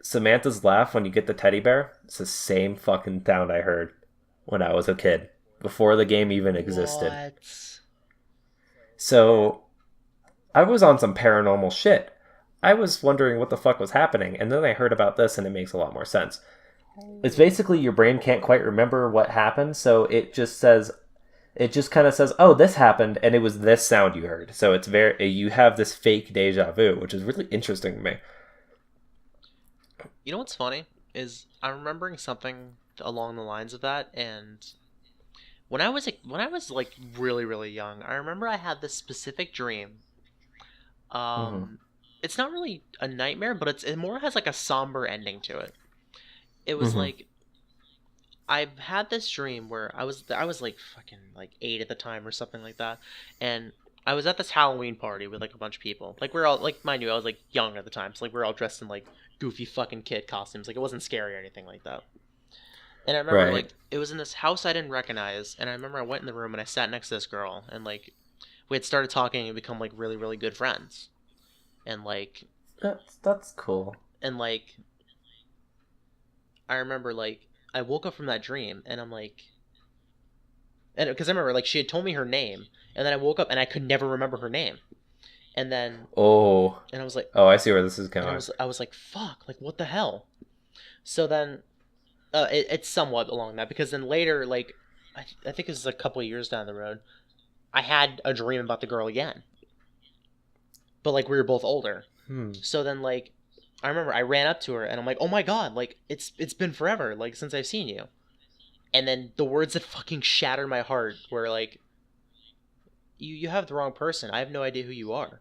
Samantha's laugh when you get the teddy bear, it's the same fucking sound I heard when I was a kid, before the game even existed. What? So, I was on some paranormal shit. I was wondering what the fuck was happening, and then I heard about this, and it makes a lot more sense. It's basically your brain can't quite remember what happened, so it just kind of says, oh, this happened, and it was this sound you heard. So it's you have this fake deja vu, which is really interesting to me. You know what's funny is I'm remembering something along the lines of that, and when I was like really really young, I remember I had this specific dream. It's not really a nightmare, but it more has like a somber ending to it. It was like, I've had this dream where I was like fucking like 8 at the time or something like that, and I was at this Halloween party with like a bunch of people. Like we're all like, mind you, I was like young at the time, so like we're all dressed in like goofy fucking kid costumes. Like it wasn't scary or anything like that. And I remember like it was in this house I didn't recognize, and I remember I went in the room and I sat next to this girl, and like we had started talking and become like really really good friends. And like that's cool. And like I remember like I woke up from that dream and I'm like, and because I remember like she had told me her name, and then I woke up and I could never remember her name. And then and I was like, oh, I see where this is going. I was like, fuck, like what the hell? So then it's somewhat along that, because then later, like I think this is a couple of years down the road, I had a dream about the girl again. But like we were both older. So then like I remember I ran up to her and I'm like, oh my god, like it's been forever, like since I've seen you. And then the words that fucking shattered my heart were like, you have the wrong person. I have no idea who you are.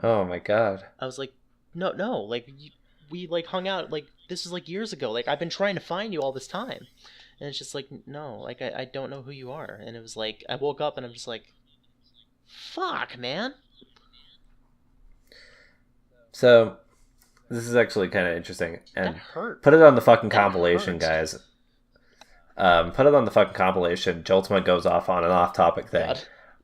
Oh my god. I was like, no, like we like hung out, like this is like years ago, like I've been trying to find you all this time. And it's just like, no, like I don't know who you are. And it was like I woke up and I'm just like, fuck, man. So, this is actually kind of interesting, and that hurt. Put it on the fucking compilation, guys. Put it on the fucking compilation. Joltma goes off on an off-topic thing.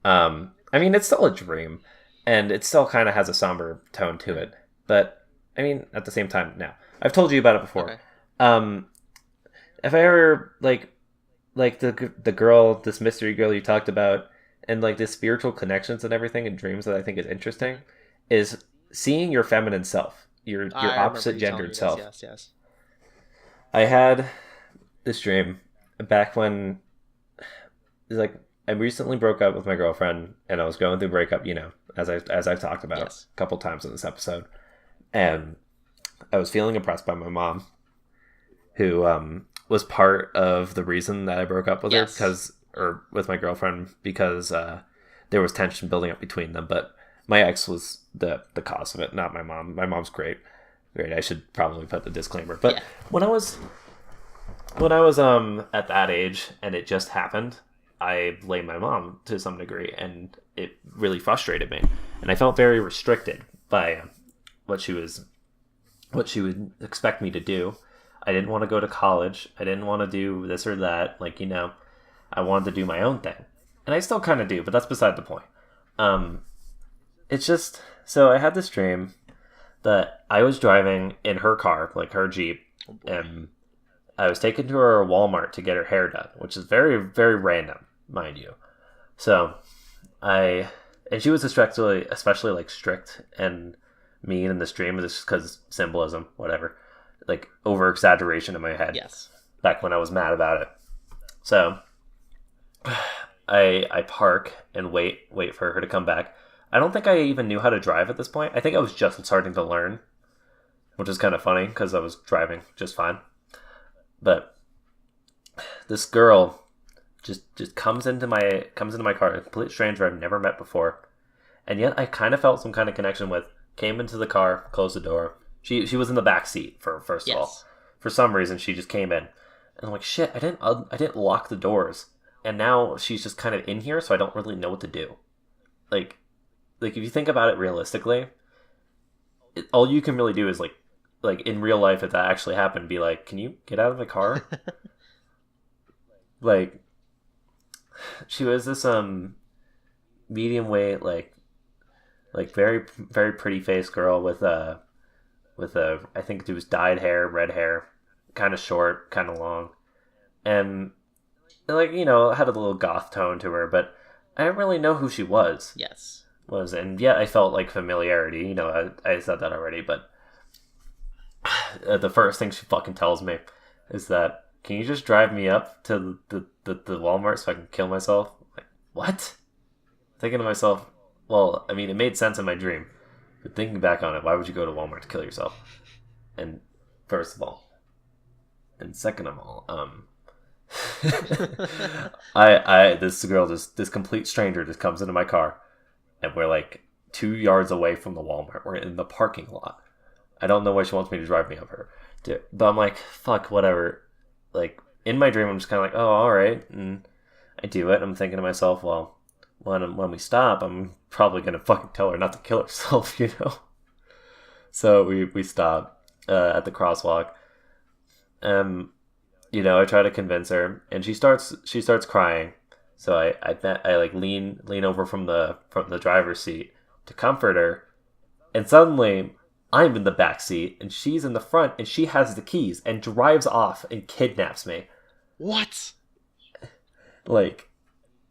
I mean, it's still a dream, and it still kind of has a somber tone to it. But I mean, at the same time, now I've told you about it before. Okay. Um, if I ever like the girl, this mystery girl you talked about, and like the spiritual connections and everything in dreams that I think is interesting, is seeing your feminine self, your I remember opposite you telling gendered me this. self. Yes, yes. I had this dream back when, like, I recently broke up with my girlfriend, and I was going through breakup, as I've talked about Yes. a couple times in this episode, and I was feeling oppressed by my mom, who was part of the reason that I broke up with her, Yes. or with my girlfriend, because there was tension building up between them. But my ex was the cause of it, not my mom. My mom's great. Great. I should probably put the disclaimer. But Yeah. when I was at that age and it just happened, I blamed my mom to some degree, and it really frustrated me. And I felt very restricted by what she would expect me to do. I didn't want to go to college. I didn't want to do this or that. I wanted to do my own thing. And I still kind of do, but that's beside the point. It's just, so I had this dream that I was driving in her car, like her Jeep, and I was taken to her Walmart to get her hair done, which is very, very random, mind you. So and she was especially like strict and mean in this dream, just because symbolism, whatever, like over exaggeration in my head. Yes. Back when I was mad about it. So I park and wait for her to come back. I don't think I even knew how to drive at this point. I think I was just starting to learn, which is kind of funny because I was driving just fine. But this girl just comes into my car, a complete stranger I've never met before, and yet I kind of felt some kind of connection with. Came into the car, closed the door. She was in the back seat first of all. For some reason, she just came in, and I'm like, shit, I didn't lock the doors, and now she's just kind of in here, so I don't really know what to do. Like if you think about it realistically, all you can really do is like in real life, if that actually happened, be like, can you get out of the car? Like, she was this medium weight, like very, very pretty faced girl with a I think it was dyed hair, red hair, kind of short, kind of long, and like, had a little goth tone to her, but I didn't really know who she was. Yes. And yeah, I felt like familiarity. I said that already, but the first thing she fucking tells me is that, can you just drive me up to the Walmart so I can kill myself? Like, what? Thinking to myself, well, I mean, it made sense in my dream, but thinking back on it, why would you go to Walmart to kill yourself? And first of all, and second of all, this complete stranger just comes into my car, and we're like 2 yards away from the Walmart. We're in the parking lot. I don't know why she wants me to drive me up her, but I'm like, fuck, whatever. Like, in my dream, I'm just kind of like, oh, all right, and I do it. I'm thinking to myself, well, when we stop, I'm probably gonna fucking tell her not to kill herself, So we stop at the crosswalk. I try to convince her, and she starts crying. So I like lean over from the driver's seat to comfort her, and suddenly I'm in the back seat and she's in the front, and she has the keys and drives off and kidnaps me. What? Like,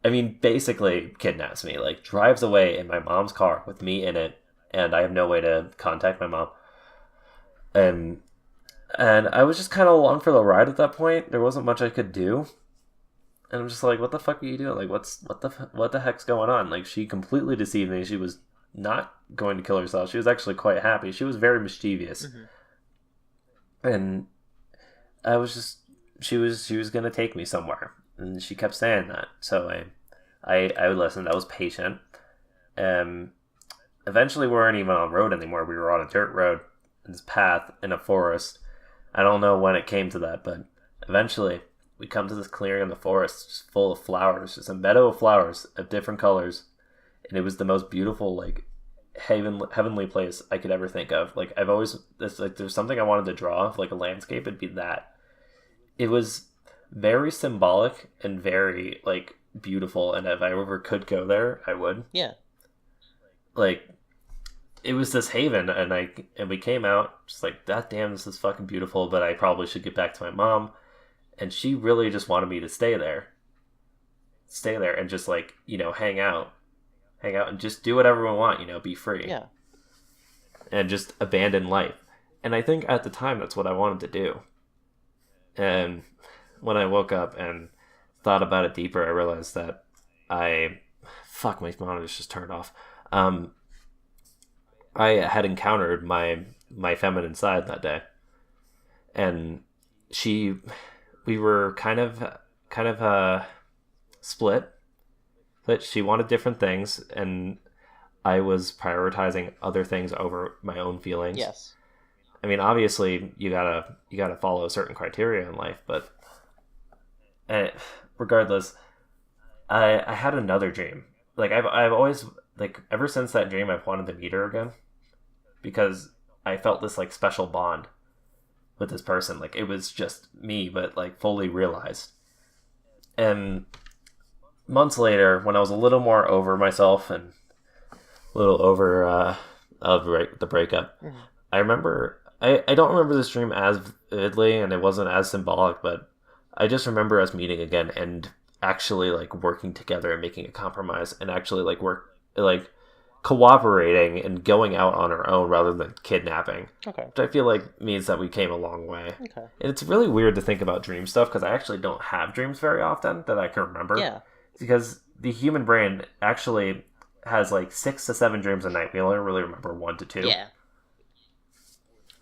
I mean, basically kidnaps me. Like, drives away in my mom's car with me in it, and I have no way to contact my mom. And I was just kind of along for the ride at that point. There wasn't much I could do. And I'm just like, what the fuck are you doing? Like, what the heck's going on? Like, she completely deceived me. She was not going to kill herself. She was actually quite happy. She was very mischievous. Mm-hmm. And I was just, she was going to take me somewhere. And she kept saying that. So I listened. I was patient. Eventually we weren't even on road anymore. We were on a dirt road, in this path in a forest. I don't know when it came to that, but eventually we come to this clearing in the forest, just full of flowers, just a meadow of flowers of different colors. And it was the most beautiful, like, heavenly place I could ever think of. Like, there's something I wanted to draw of, like, a landscape, it'd be that. It was very symbolic and very, like, beautiful, and if I ever could go there, I would. Yeah. like it was this haven, and we came out just like, that damn, this is fucking beautiful, but I probably should get back to my mom. And she really just wanted me to stay there and just like, hang out and just do whatever we want, be free. Yeah. And just abandon life. And I think at the time that's what I wanted to do. And when I woke up and thought about it deeper, I realized that fuck, my monitor's just turned off. I had encountered my feminine side that day. And we were kind of split, but she wanted different things, and I was prioritizing other things over my own feelings. Yes. I mean, obviously, you gotta follow certain criteria in life, but regardless, I had another dream. Like I've always, like, ever since that dream, I've wanted to meet her again, because I felt this like special bond with this person. Like, it was just me, but like fully realized. And months later, when I was a little more over myself and a little over the breakup, Mm-hmm. I remember, I don't remember this dream as vividly, and it wasn't as symbolic, but I just remember us meeting again and actually like working together and making a compromise, and actually like cooperating and going out on our own rather than kidnapping. Okay. Which I feel like means that we came a long way. Okay. And it's really weird to think about dream stuff, because I actually don't have dreams very often that I can remember. Yeah. Because the human brain actually has like 6 to 7 dreams a night. We only really remember 1 to 2. Yeah.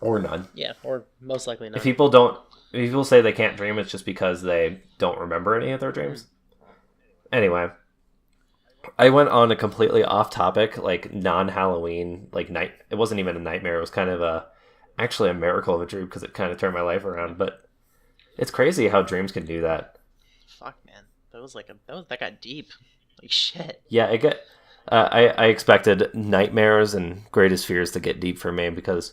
Or none. Yeah, or most likely not. If people say they can't dream, it's just because they don't remember any of their dreams. Anyway, I went on a completely off-topic, like non-Halloween, like night. It wasn't even a nightmare. It was kind of actually a miracle of a dream, because it kind of turned my life around. But it's crazy how dreams can do that. Fuck, man, that got deep. Like shit. Yeah, I expected nightmares and greatest fears to get deep for me, because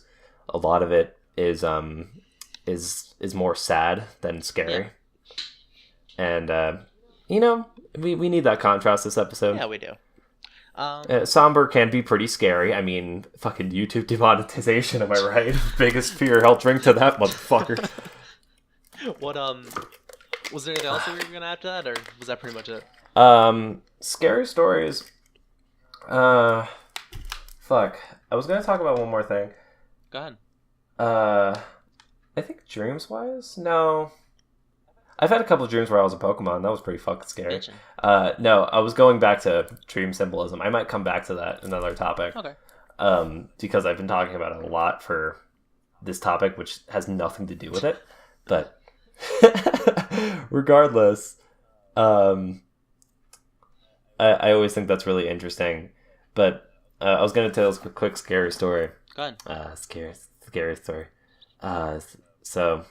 a lot of it is more sad than scary. Yeah. And we need that contrast this episode. Yeah, we do. Somber can be pretty scary. I mean, fucking YouTube demonetization, am I right? Biggest fear. I'll drink to that, motherfucker. What was there anything else that we were gonna add to that, or was that pretty much it? Scary stories. Fuck. I was gonna talk about one more thing. Go ahead. I think dreams-wise? No. I've had a couple of dreams where I was a Pokemon. That was pretty fucking scary. No, I was going back to dream symbolism. I might come back to that in another topic. Okay. Because I've been talking about it a lot for this topic, which has nothing to do with it. But regardless, I always think that's really interesting. But I was going to tell a quick scary story. Go ahead. Scary story. So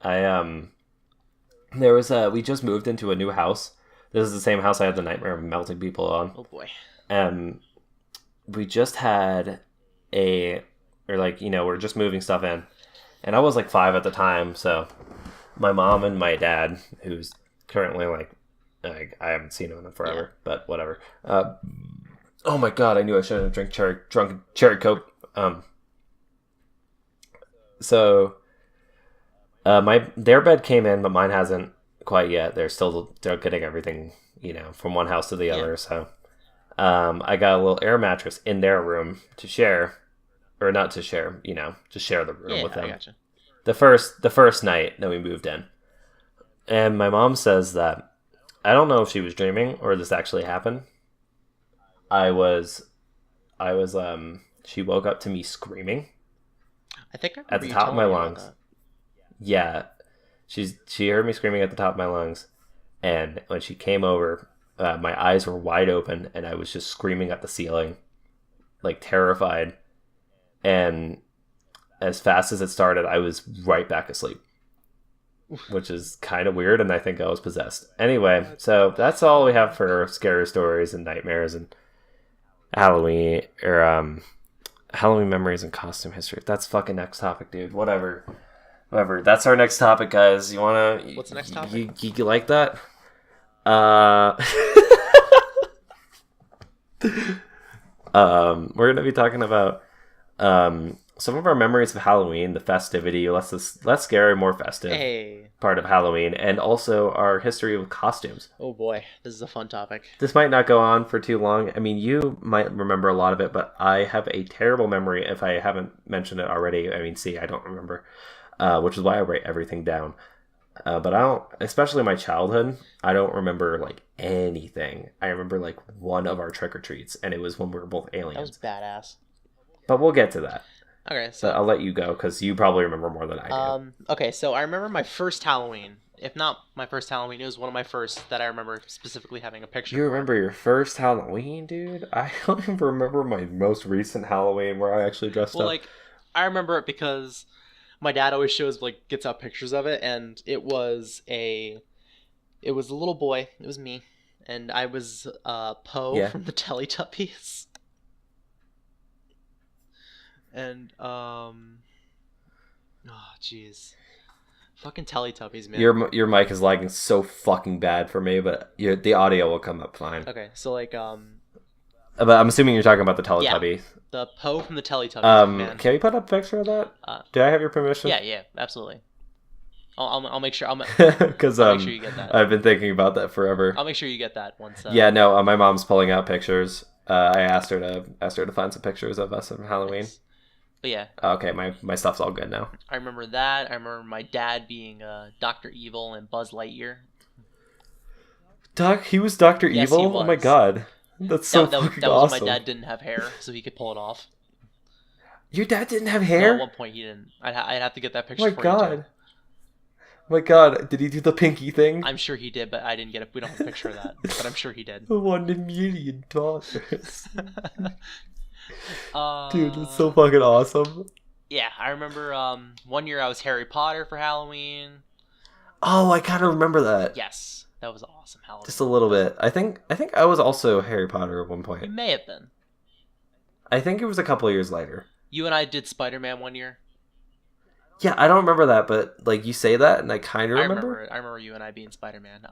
I there was we just moved into a new house. This is the same house I had the nightmare of melting people on. Oh boy. We just had we're just moving stuff in, and I was like 5 at the time. So my mom and my dad, who's currently like I haven't seen him in forever, but whatever. Oh my god, I knew I shouldn't have drunk cherry Coke. So their bed came in, but mine hasn't quite yet. They're getting everything, from one house to the other. So I got a little air mattress in their room to share, or not to share, to share the room with them. I gotcha. The first night that we moved in. And my mom says that, I don't know if she was dreaming or this actually happened. She woke up to me screaming. I think I at the top of my lungs. Yeah. She heard me screaming at the top of my lungs. And when she came over, my eyes were wide open and I was just screaming at the ceiling, like terrified. And as fast as it started, I was right back asleep, which is kind of weird. And I think I was possessed. Anyway, so that's all we have for scary stories and nightmares and Halloween Halloween memories and costume history. That's fucking next topic, dude. Whatever. That's our next topic, guys. You wanna? What's the next topic? You like that? We're going to be talking about some of our memories of Halloween, the festivity, less scary, more festive Hey. part of Halloween, and also our history with costumes. Oh boy, this is a fun topic. This might not go on for too long. I mean, you might remember a lot of it, but I have a terrible memory if I haven't mentioned it already. I mean, see, I don't remember, which is why I write everything down. But I don't, especially my childhood, I don't remember like anything. I remember like one of our trick-or-treats, and it was when we were both aliens. That was badass. But we'll get to that. Okay, so I'll let you go because you probably remember more than I do. Okay, so I remember my first Halloween. If not my first Halloween, it was one of my first that I remember specifically having a picture. You remember your first Halloween, dude? I don't even remember my most recent Halloween where I actually dressed up. Well, like, I remember it because my dad always shows, like, gets out pictures of it, and it was a little boy. It was me, and I was Poe from the Teletubbies. And, oh, jeez. Fucking Teletubbies, man. Your mic is lagging so fucking bad for me, but the audio will come up fine. Okay, so, like, But I'm assuming you're talking about the Teletubbies. Yeah, the Poe from the Teletubbies, man. Can we put up a picture of that? Do I have your permission? Yeah, absolutely. I'll make sure. Because I'll make sure you get that. I've been thinking about that forever. I'll make sure you get that once. Yeah, no, my mom's pulling out pictures. I asked her to find some pictures of us from Halloween. Nice. But yeah. Okay, my stuff's all good now. I remember that. I remember my dad being Dr. Evil and Buzz Lightyear. He was Dr. Yes, Evil? he was. Oh my god. That's so fucking that awesome. was when my dad didn't have hair, so he could pull it off. Your dad didn't have hair? No, at one point he didn't. I'd have to get that picture Oh my god. Oh my god, did he do the pinky thing? I'm sure he did, but I didn't get it. We don't have a picture of that, but I'm sure he did. $1,000,000. $1 Dude, that's so fucking awesome. Yeah, I remember one year I was Harry Potter for Halloween. Oh, I kind of remember that. Yes, that was awesome Halloween. Just a little bit. I think I was also Harry Potter at one point. You may have been. I think it was a couple of years later. You and I did Spider-Man one year. Yeah, I don't remember that, but like you say that, and I kind of remember. I remember you and I being Spider-Man.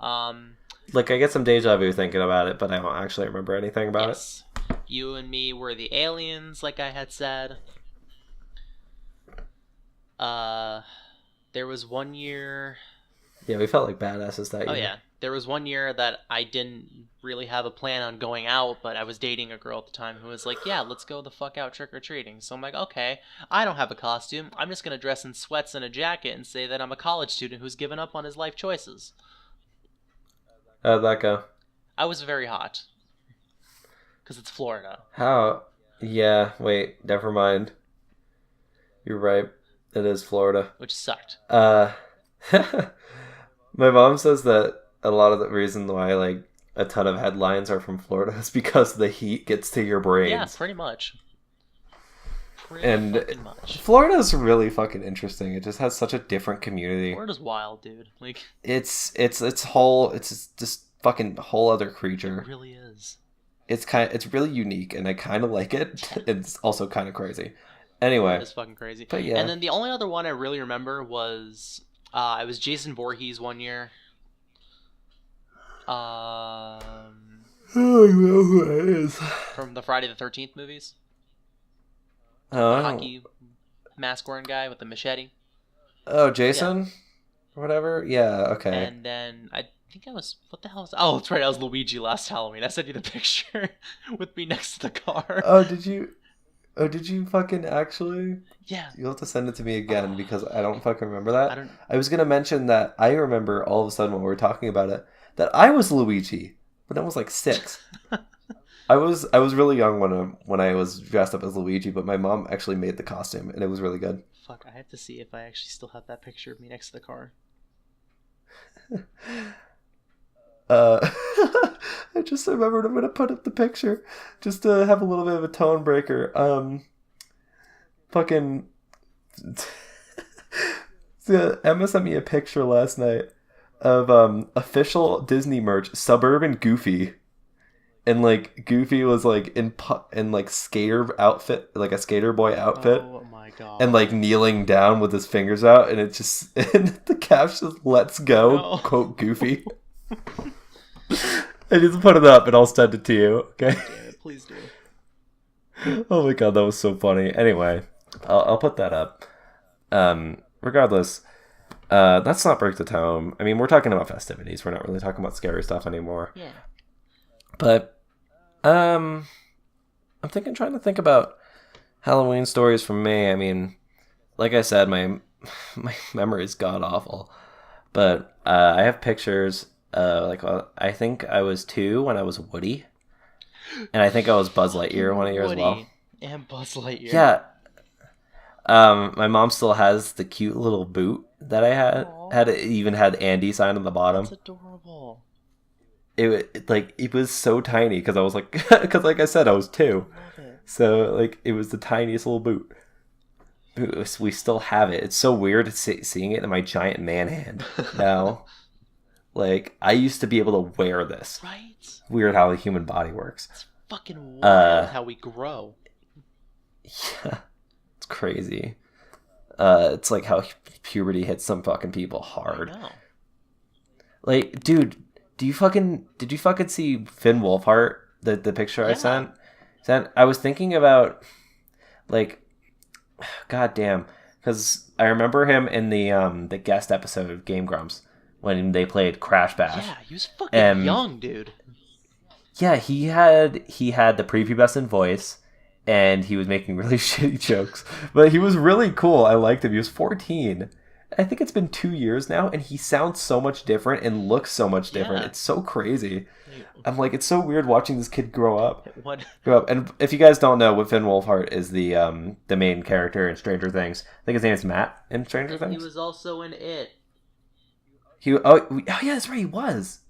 Like I get some deja vu thinking about it, but I don't actually remember anything about it. You and me were the aliens, like I had said. There was one year. Yeah, we felt like badasses that year. Oh yeah, there was one year that I didn't really have a plan on going out, but I was dating a girl at the time who was like, "Yeah, let's go the fuck out trick or treating." So I'm like, "Okay, I don't have a costume. I'm just gonna dress in sweats and a jacket and say that I'm a college student who's given up on his life choices." How'd that go? I was very hot. Because it's Florida. How? Yeah, wait, never mind. You're right. It is Florida. Which sucked. My mom says that a lot of the reason why like a ton of headlines are from Florida is because the heat gets to your brains. Yeah, pretty much. Much. Florida's really fucking interesting. It just has such a different community. Florida's wild, dude. Like it's just fucking whole other creature. It really is. It's really unique, and I kind of like it. It's also kind of crazy. Anyway, it's fucking crazy. But yeah. And then the only other one I really remember was I was Jason Voorhees one year. I don't know who that is. From the Friday the 13th movies. Oh, hockey mask wearing guy with the machete. Oh, Jason? Yeah. Whatever? Yeah, okay. And then I think I was... What the hell was... Oh, that's right. I was Luigi last Halloween. I sent you the picture with me next to the car. Oh, did you fucking actually? Yeah. You'll have to send it to me again because I don't fucking remember that. I was going to mention that I remember all of a sudden when we were talking about it that I was Luigi, but I was like 6. I was really young when I was dressed up as Luigi, but my mom actually made the costume and it was really good. Fuck, I have to see if I actually still have that picture of me next to the car. I just remembered I'm gonna put up the picture just to have a little bit of a tone breaker. Fucking Emma sent me a picture last night of official Disney merch, Suburban Goofy. And like Goofy was like in like skater outfit, like a skater boy outfit. Oh my god! And like kneeling down with his fingers out, and it just and the caption says "Let's go," quote Goofy. I need to put it up, and I'll send it to you. Okay. Damn it, please do. Oh my god, that was so funny. Anyway, I'll put that up. Regardless, let's not break the tone. I mean, we're talking about festivities. We're not really talking about scary stuff anymore. Yeah. But I'm trying to think about Halloween stories from me. I mean, like I said, my memory is god awful. But I have pictures. I think I was 2 when I was Woody, and I think I was Buzz Lightyear one year as well. Woody and Buzz Lightyear. Yeah. My mom still has the cute little boot that I had. It even had Andy sign on the bottom. That's adorable. It was so tiny because I was like, because like I said, I was 2, so like it was the tiniest little boot. We still have it. It's so weird seeing it in my giant man hand now. Like, I used to be able to wear this. Right? Weird how the human body works. It's fucking wild how we grow. Yeah, it's crazy. It's like how puberty hits some fucking people hard. I know. Like, dude, did you fucking see Finn Wolfhard? The picture I sent? I was thinking about, like, goddamn, because I remember him in the guest episode of Game Grumps when they played Crash Bash. Yeah, he was fucking young, dude. Yeah, he had the prepubescent voice, and he was making really shitty jokes, but he was really cool. I liked him. He was 14. I think it's been 2 years now, and he sounds so much different and looks so much different. Yeah. It's so crazy. I'm like, it's so weird watching this kid grow up. What? And if you guys don't know, Finn Wolfhard is the main character in Stranger Things. I think his name is Matt in Stranger Things. He was also in It. Oh yeah, that's right. He was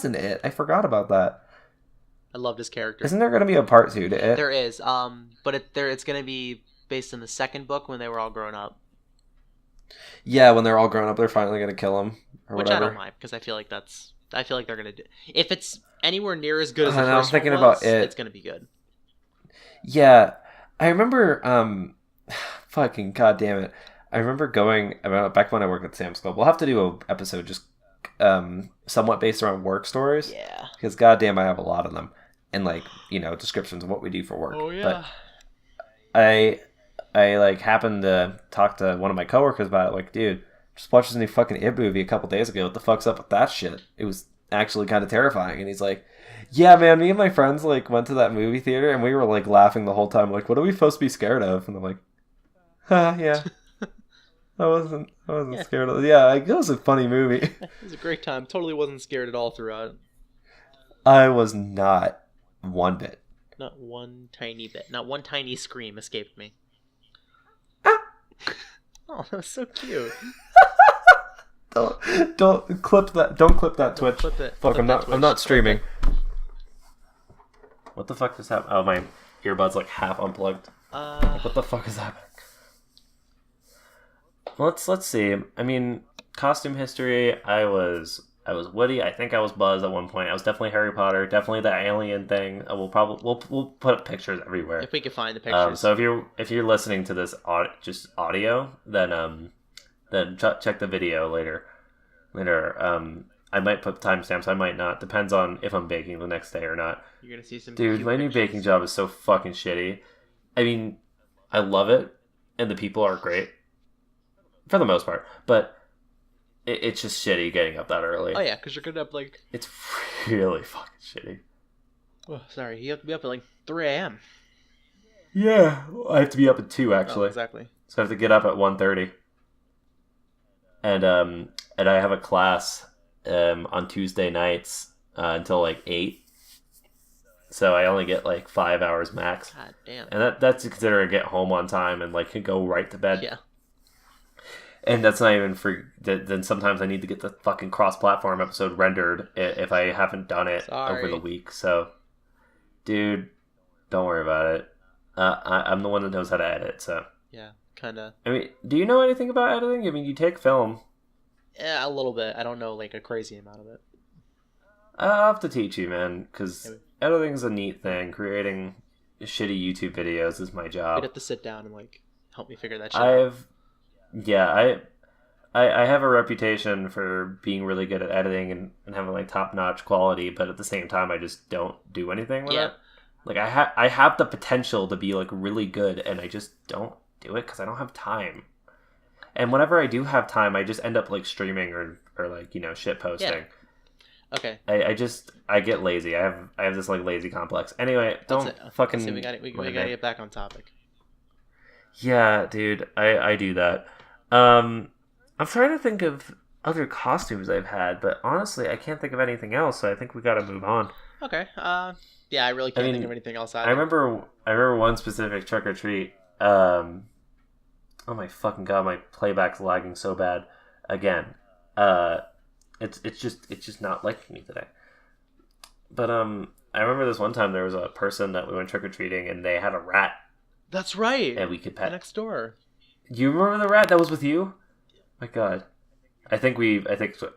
in It. I forgot about that. I loved his character. Isn't there going to be a part 2 to It? There is. But it's going to be based in the second book when they were all grown up. Yeah, when they're all grown up, they're finally going to kill him or Which whatever. I don't mind because I feel like they're going to do. If it's anywhere near as good as the I'm first thinking one about was, It. it's going to be good. Yeah, I remember. Fucking goddamn it! I remember going back when I worked at Sam's Club. We'll have to do an episode just somewhat based around work stories. Yeah. Because goddamn, I have a lot of them, and like descriptions of what we do for work. Oh yeah. But I like happened to talk to one of my coworkers about it. Like, dude, just watched this new fucking It movie a couple days ago. What the fuck's up with that shit? It was actually kind of terrifying. And he's like, yeah, man, me and my friends like went to that movie theater and we were like laughing the whole time. Like, what are we supposed to be scared of? And I'm like, yeah. I wasn't scared of it. Yeah, it was a funny movie. It was a great time. Totally wasn't scared at all throughout. I was not one bit. Not one tiny bit. Not one tiny scream escaped me. Oh, that was so cute. Don't clip that. Don't clip that, Twitch. Clip it. Fuck, Clip that, Twitch. I'm not streaming. What the fuck just happened? Oh, my earbud's like half unplugged. What the fuck is happening? Well, let's see. I mean, costume history. I was Woody. I think I was Buzz at one point. I was definitely Harry Potter. Definitely the alien thing. We'll put up pictures everywhere If we can find the pictures. So if you're listening to this just audio, then check the video later. I might put timestamps. I might not. Depends on if I'm baking the next day or not. You're gonna see some. Dude, my new baking job is so fucking shitty. I mean, I love it, and the people are great for the most part, but it's just shitty getting up that early. Oh yeah, because you're getting up like. It's really fucking shitty. Oh, sorry, you have to be up at like 3 a.m. Yeah, I have to be up at 2 actually. Oh, exactly. So I have to get up at 1:30. And I have a class on Tuesday nights until like 8. So I only get like 5 hours max. God damn. And that's considering I get home on time and like can go right to bed. Yeah. And that's not even for. Then sometimes I need to get the fucking cross-platform episode rendered if I haven't done it over the week. So, dude, don't worry about it. I'm the one that knows how to edit. So yeah, kind of. I mean, do you know anything about editing? I mean, you take film. Yeah, a little bit. I don't know like a crazy amount of it. I'll have to teach you, man, because editing's a neat thing. Creating shitty YouTube videos is my job. You'd have to sit down and like help me figure that shit out. I have a reputation for being really good at editing and having like top-notch quality, but at the same time, I just don't do anything with it. Like I have the potential to be like really good, and I just don't do it because I don't have time. And whenever I do have time, I just end up like streaming or like shit posting. Yeah. Okay. I get lazy. I have this like lazy complex. Anyway, don't fucking. We gotta get back on topic. Yeah, dude, I do that. I'm trying to think of other costumes I've had, but honestly, I can't think of anything else. So I think we got to move on. Okay. Yeah, I really can't think of anything else either. I remember one specific trick or treat. Oh my fucking god, my playback's lagging so bad. Again, it's just not liking me today. But I remember this one time there was a person that we went trick or treating and they had a rat. That's right. And we could pet next door. You remember the rat that was with you? My god. I think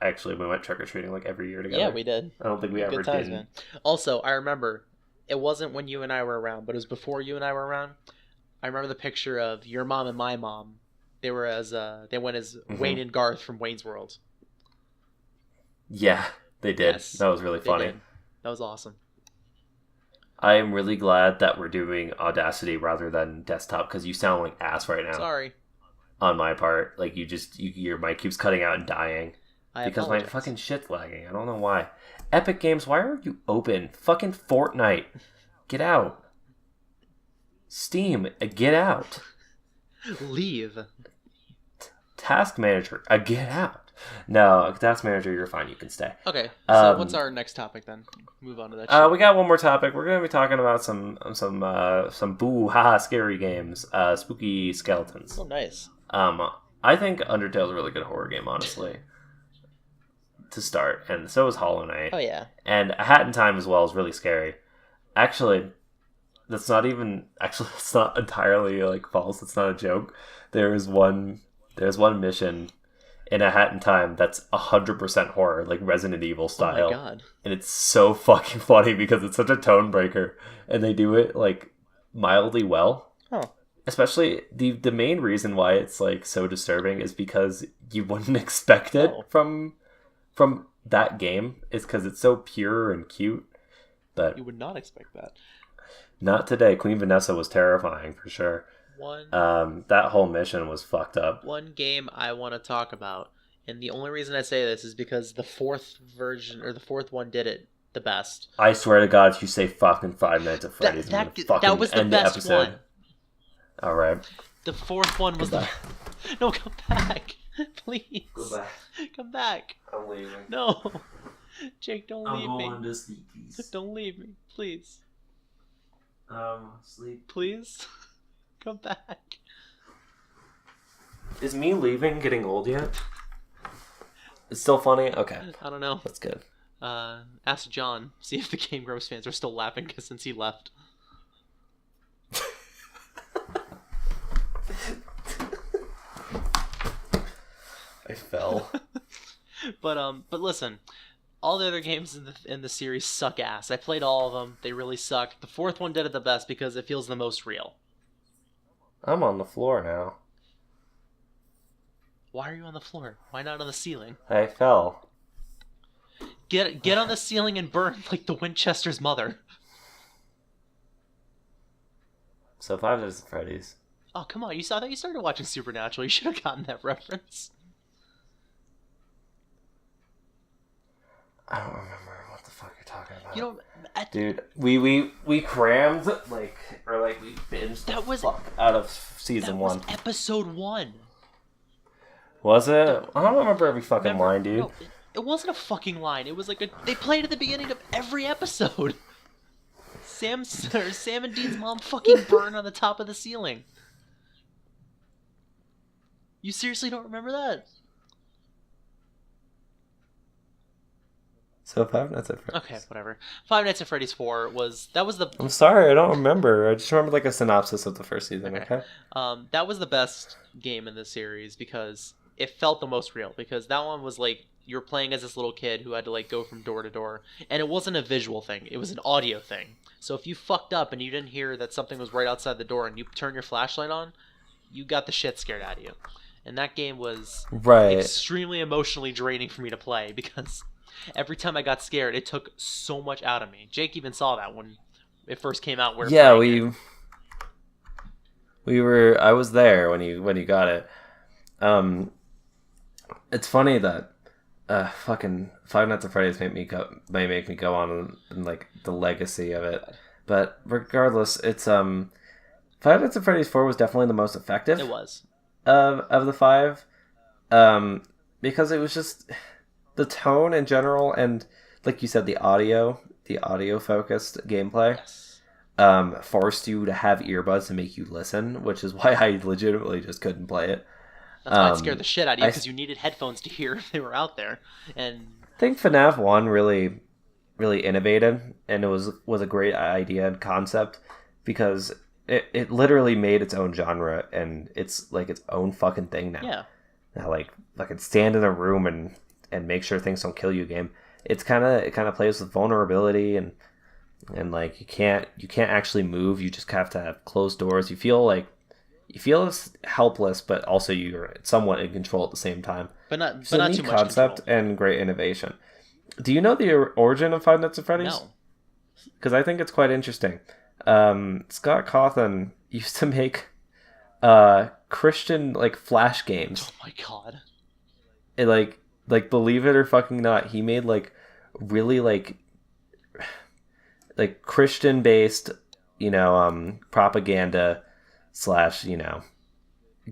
actually we went trick or treating like every year together. Yeah, we did. I don't think we ever Good times, did. Man. Also, I remember it wasn't when you and I were around, but it was before you and I were around. I remember the picture of your mom and my mom. They were they went as Wayne and Garth from Wayne's World. Yeah, they did. Yes, that was really funny. That was awesome. I am really glad that we're doing Audacity rather than desktop because you sound like ass right now. Sorry. On my part, like your mic keeps cutting out and dying because apologize. My fucking shit's lagging. I don't know why. Epic Games, why are you open? Fucking Fortnite, get out. Steam, get out. Leave. Task Manager, get out. No, Task Manager, you're fine. You can stay. Okay. So what's our next topic then? Move on to that. We got one more topic. We're gonna be talking about some boo haha scary games. Spooky skeletons. Oh, nice. I think Undertale's a really good horror game, honestly. To start, and so is Hollow Knight. Oh yeah. And A Hat in Time as well is really scary. Actually, it's not entirely like false. It's not a joke. There's one mission in A Hat in Time that's 100% horror, like Resident Evil style. Oh my god. And it's so fucking funny because it's such a tone breaker, and they do it like mildly well. Oh. Especially the main reason why it's like so disturbing is because you wouldn't expect it from that game. Is because it's so pure and cute. But you would not expect that. Not today. Queen Vanessa was terrifying for sure. That whole mission was fucked up. One game I want to talk about, and the only reason I say this is because the fourth one did it the best. I swear to God, if you say fucking Five Nights at Freddy's, that was the best one. All right. The fourth one was No, come back, please. Go back. Come back. I'm leaving. No, Jake, don't leave me. I'm going to sleep, please. Don't leave me, please. Sleep. Please, come back. Is me leaving getting old yet? It's still funny? Okay. I don't know. That's good. Ask John. See if the Game Grumps fans are still laughing since he left. I fell. But listen, all the other games in the series suck ass. I played all of them. They really suck. The fourth one did it the best because it feels the most real. I'm on the floor now. Why are you on the floor? Why not on the ceiling? I fell. Get on the ceiling and burn like the Winchester's mother. So Five Nights at Freddy's. Oh, come on. I thought you started watching Supernatural. You should have gotten that reference. I don't remember what the fuck you're talking about. You know, dude, we crammed we binged that was fuck out of season one. That was episode 1. Was it? I don't remember every fucking line, dude. No, it wasn't a fucking line. It was like they played at the beginning of every episode. Sam and Dean's mom fucking burn on the top of the ceiling. You seriously don't remember that? So Five Nights at Freddy's. Okay, whatever. Five Nights at Freddy's 4 was the... I'm sorry, I don't remember. I just remember like a synopsis of the first season, okay? That was the best game in the series because it felt the most real. Because that one was like, you're playing as this little kid who had to like go from door to door. And it wasn't a visual thing, it was an audio thing. So if you fucked up and you didn't hear that something was right outside the door and you turn your flashlight on, you got the shit scared out of you. And that game was extremely emotionally draining for me to play because... every time I got scared, it took so much out of me. Jake even saw that when it first came out. We were Yeah, playing it. we were. I was there when you got it. Um, it's funny that fucking Five Nights at Freddy's may make me go on and like the legacy of it. But regardless, it's Five Nights at Freddy's 4 was definitely the most effective. It was Of the five, because it was just the tone in general, and like you said, the audio focused gameplay, yes. forced you to have earbuds to make you listen, which is why I legitimately just couldn't play it. That's why it scared the shit out of you, because you needed headphones to hear if they were out there. And I think FNAF 1 really, really innovated, and it was a great idea and concept, because it literally made its own genre, and it's like its own fucking thing now. Yeah. Now, like stand in a room and make sure things don't kill you game. It kind of plays with vulnerability, and like you can't actually move. You just have to have closed doors. You feel helpless, but also you're somewhat in control at the same time. But not It's a neat too much concept control. and great innovation. Do you know the origin of Five Nights at Freddy's? No. Because I think it's quite interesting. Scott Cawthon used to make Christian like flash games. Oh my god. It, like believe it or fucking not, he made like really like Christian based, propaganda /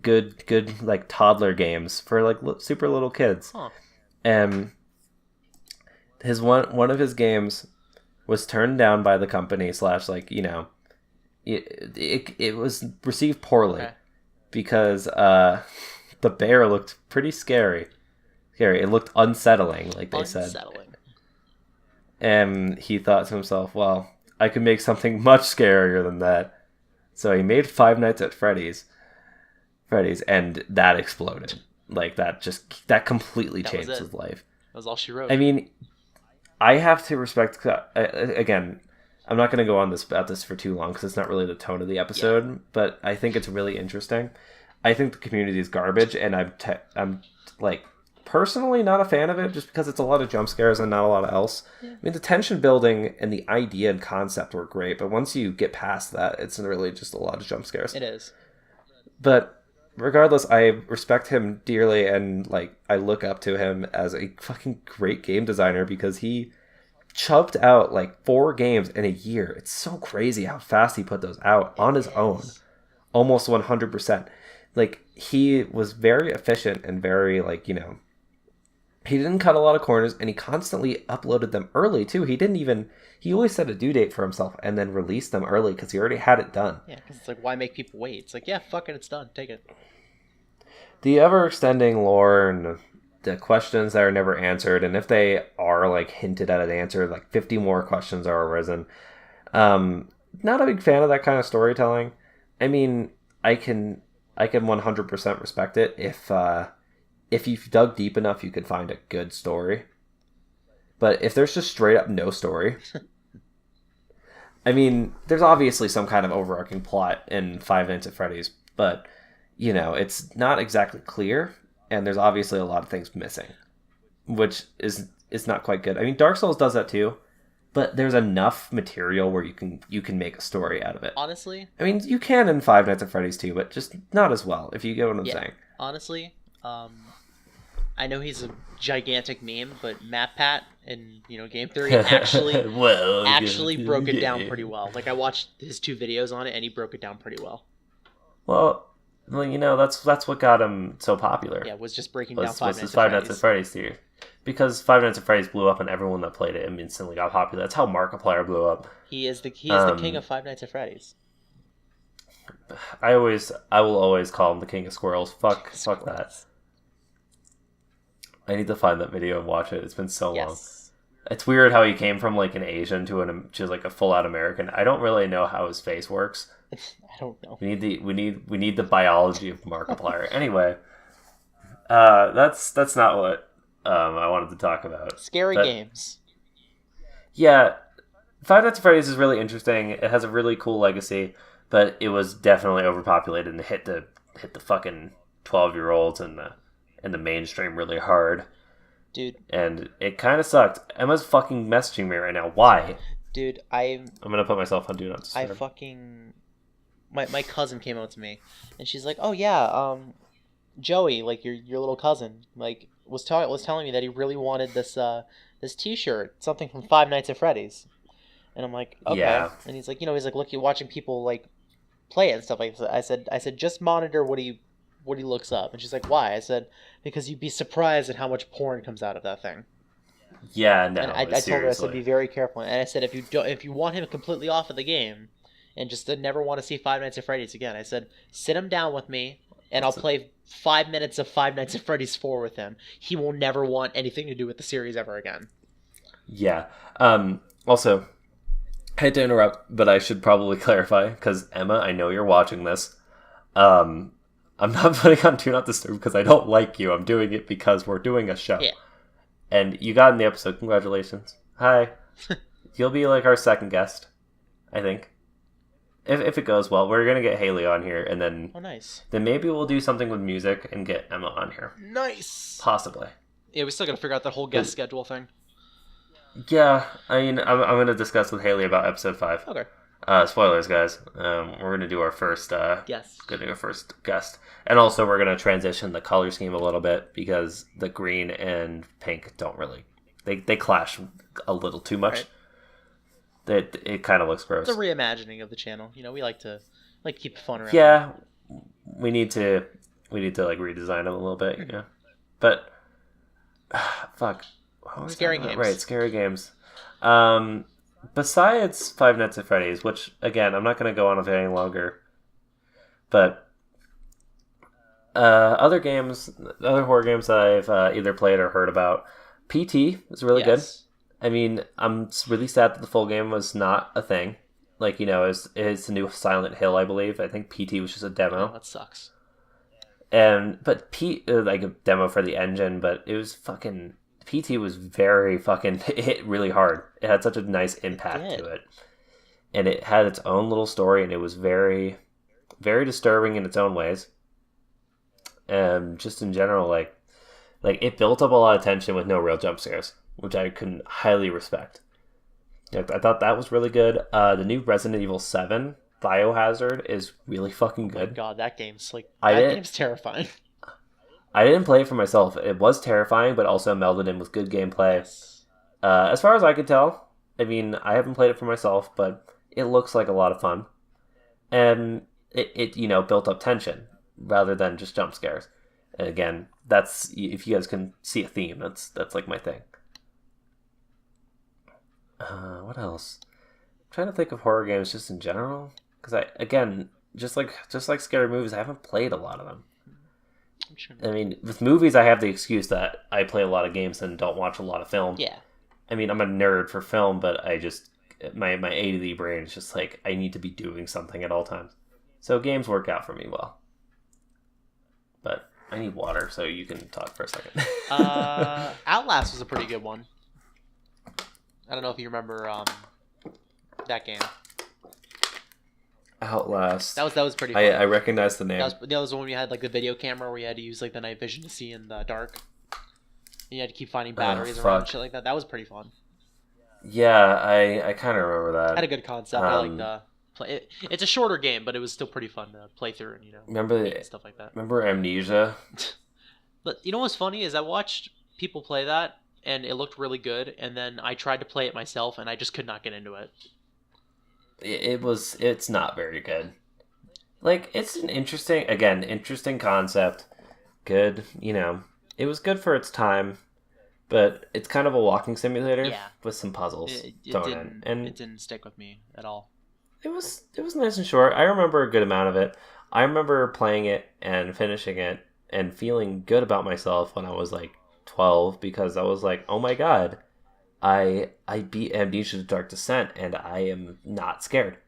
good like toddler games for like super little kids. Huh. And his one of his games was turned down by the company / it was received poorly. Okay. Because the bear looked pretty scary. It looked unsettling, like they said. Unsettling. And he thought to himself, well, I could make something much scarier than that. So he made Five Nights at Freddy's, and that exploded. Like, that completely changed his life. That was all she wrote. I mean, I have to respect... Again, I'm not going to go on about this for too long, because it's not really the tone of the episode, but I think it's really interesting. I think the community is garbage, and I'm like, personally not a fan of it, just because it's a lot of jump scares and not a lot else. Yeah. I mean, the tension building and the idea and concept were great, but once you get past that, it's really just a lot of jump scares. It is. But regardless, I respect him dearly, and like I look up to him as a fucking great game designer, because he chubbed out like 4 games in a year. It's so crazy how fast he put those out on his own. Almost 100%. Like, he was very efficient and very, like, he didn't cut a lot of corners, and he constantly uploaded them early, too. He always set a due date for himself and then released them early because he already had it done. Yeah, because it's like, why make people wait? It's like, yeah, fuck it, it's done. Take it. The ever-extending lore and the questions that are never answered, and if they are, like, hinted at an answer, like, 50 more questions are arisen. Not a big fan of that kind of storytelling. I mean, I can 100% respect it if you've dug deep enough, you could find a good story. But if there's just straight up no story, I mean, there's obviously some kind of overarching plot in Five Nights at Freddy's, but it's not exactly clear, and there's obviously a lot of things missing, which is not quite good. I mean, Dark Souls does that too. But there's enough material where you can make a story out of it. Honestly, I mean, you can in Five Nights at Freddy's too, but just not as well, if you get what I'm saying. Honestly, I know he's a gigantic meme, but MatPat in Game Theory actually broke it down pretty well. Like, I watched his 2 videos on it, and he broke it down pretty well. Well, that's what got him so popular. Yeah, was just breaking down Five Nights at Freddy's theory. Because Five Nights at Freddy's blew up, and everyone that played it instantly got popular. That's how Markiplier blew up. He is the king of Five Nights at Freddy's. I will always call him the king of squirrels. Fuck that. I need to find that video and watch it. It's been so long. It's weird how he came from like an Asian to like a full out American. I don't really know how his face works. I don't know. We need the biology of Markiplier. Anyway, that's not what I wanted to talk about. Scary games. Yeah, Five Nights at Freddy's is really interesting. It has a really cool legacy, but it was definitely overpopulated and hit the fucking 12-year-olds and the mainstream really hard. Dude. And it kind of sucked. Emma's fucking messaging me right now. Why? Dude, I'm gonna put myself on Do Not I Disturb. fucking my cousin came out to me, and she's like, "Oh yeah, Joey, like your little cousin, like was telling me that he really wanted this T-shirt, something from Five Nights at Freddy's." And I'm like, "Okay." Yeah, And he's like, "Look, you're watching people like play it and stuff like that." I said, "Just monitor what he looks up." And she's like, "Why?" I said, "Because you'd be surprised at how much porn comes out of that thing." yeah, And no, I told her, I said, seriously. "Be very careful." And I said, if you want him completely off of the game, and just to never want to see Five Nights at Freddy's again, I said, sit him down with me, and I'll play 5 minutes of Five Nights at Freddy's 4 with him. He will never want anything to do with the series ever again. Yeah. Also, I hate to interrupt, but I should probably clarify because Emma, I know you're watching this. Um, I'm not putting on Do Not Disturb because I don't like you. I'm doing it because we're doing a show. Yeah. And you got in the episode. Congratulations. Hi. You'll be like our second guest, I think. If it goes well, we're gonna get Haley on here, and then Oh, nice. then maybe we'll do something with music and get Emma on here, Nice. possibly. Yeah, we still gotta figure out that whole guest schedule thing. Yeah, I mean, I'm gonna discuss with Haley about episode 5. Okay. Spoilers, guys. We're gonna do our first. Yes. Gonna do our first guest, and also we're gonna transition the color scheme a little bit because the green and pink don't really they clash a little too much. Right. It kind of looks gross. It's a reimagining of the channel. You know, we like to keep it fun around. Yeah, we need to like redesign them a little bit. Yeah, but fuck. What was Scary that about? games. Right, scary games. Besides Five Nights at Freddy's, which again I'm not going to go on with any longer, but other horror games that I've either played or heard about, PT is really good. Yes. I mean, I'm really sad that the full game was not a thing. Like, you know, it's the new Silent Hill, I believe. I think PT was just a demo. Oh, that sucks. But like a demo for the engine, but it was fucking... PT was very fucking... It hit really hard. It had such a nice impact to it. And it had its own little story, and it was very, very disturbing in its own ways. And just in general, like it built up a lot of tension with no real jump scares, which I can highly respect. I thought that was really good. The new Resident Evil 7 Biohazard is really fucking good. Oh my god, that game's game's terrifying. I didn't play it for myself. It was terrifying, but also melded in with good gameplay. Yes. As far as I could tell, I mean, I haven't played it for myself, but it looks like a lot of fun. And it you know, built up tension rather than just jump scares. And again, that's, if you guys can see a theme, that's like my thing. What else? I'm trying to think of horror games just in general, because just like scary movies, I haven't played a lot of them. I mean, with movies, I have the excuse that I play a lot of games and don't watch a lot of film. Yeah. I mean, I'm a nerd for film, but I just my ADD brain is just like I need to be doing something at all times. So games work out for me well. But I need water, so you can talk for a second. Outlast was a pretty good one. I don't know if you remember that game. Outlast. That was pretty fun. I recognize the name. That was the one where you had like the video camera where you had to use like the night vision to see in the dark. And you had to keep finding batteries around and shit like that. That was pretty fun. Yeah, I kind of remember that. Had a good concept. I like the play. It's a shorter game, but it was still pretty fun to play through and and stuff like that. Remember Amnesia? But you know what's funny is I watched people play that and it looked really good, and then I tried to play it myself and I just could not get into it. It's not very good. Like, it's an interesting concept. Good, it was good for its time, but it's kind of a walking simulator with some puzzles It didn't stick with me at all. It was nice and short. I remember a good amount of it. I remember playing it and finishing it and feeling good about myself when I was like 12, because I was like, oh my god, I beat Amnesia: The Dark Descent and I am not scared.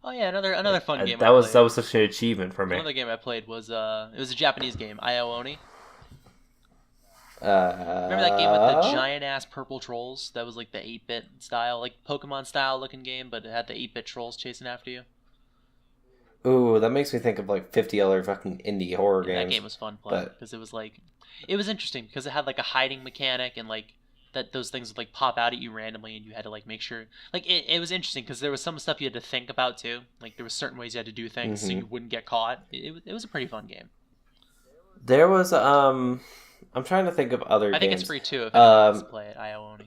Oh yeah, another fun game. That was such an achievement for me. Another game I played was it was a Japanese game, Io Oni. Remember that game with the giant ass purple trolls? That was like the 8-bit style, like Pokemon style looking game, but it had the 8-bit trolls chasing after you. Ooh, that makes me think of like 50 other fucking indie horror games. That game was fun playing because it was interesting because it had like a hiding mechanic and like that those things would like pop out at you randomly, and you had to like make sure. Like it was interesting because there was some stuff you had to think about too. Like there was certain ways you had to do things so you wouldn't get caught. It was a pretty fun game. There was I'm trying to think of other games. I think it's free too if anyone wants to play it. IOONI.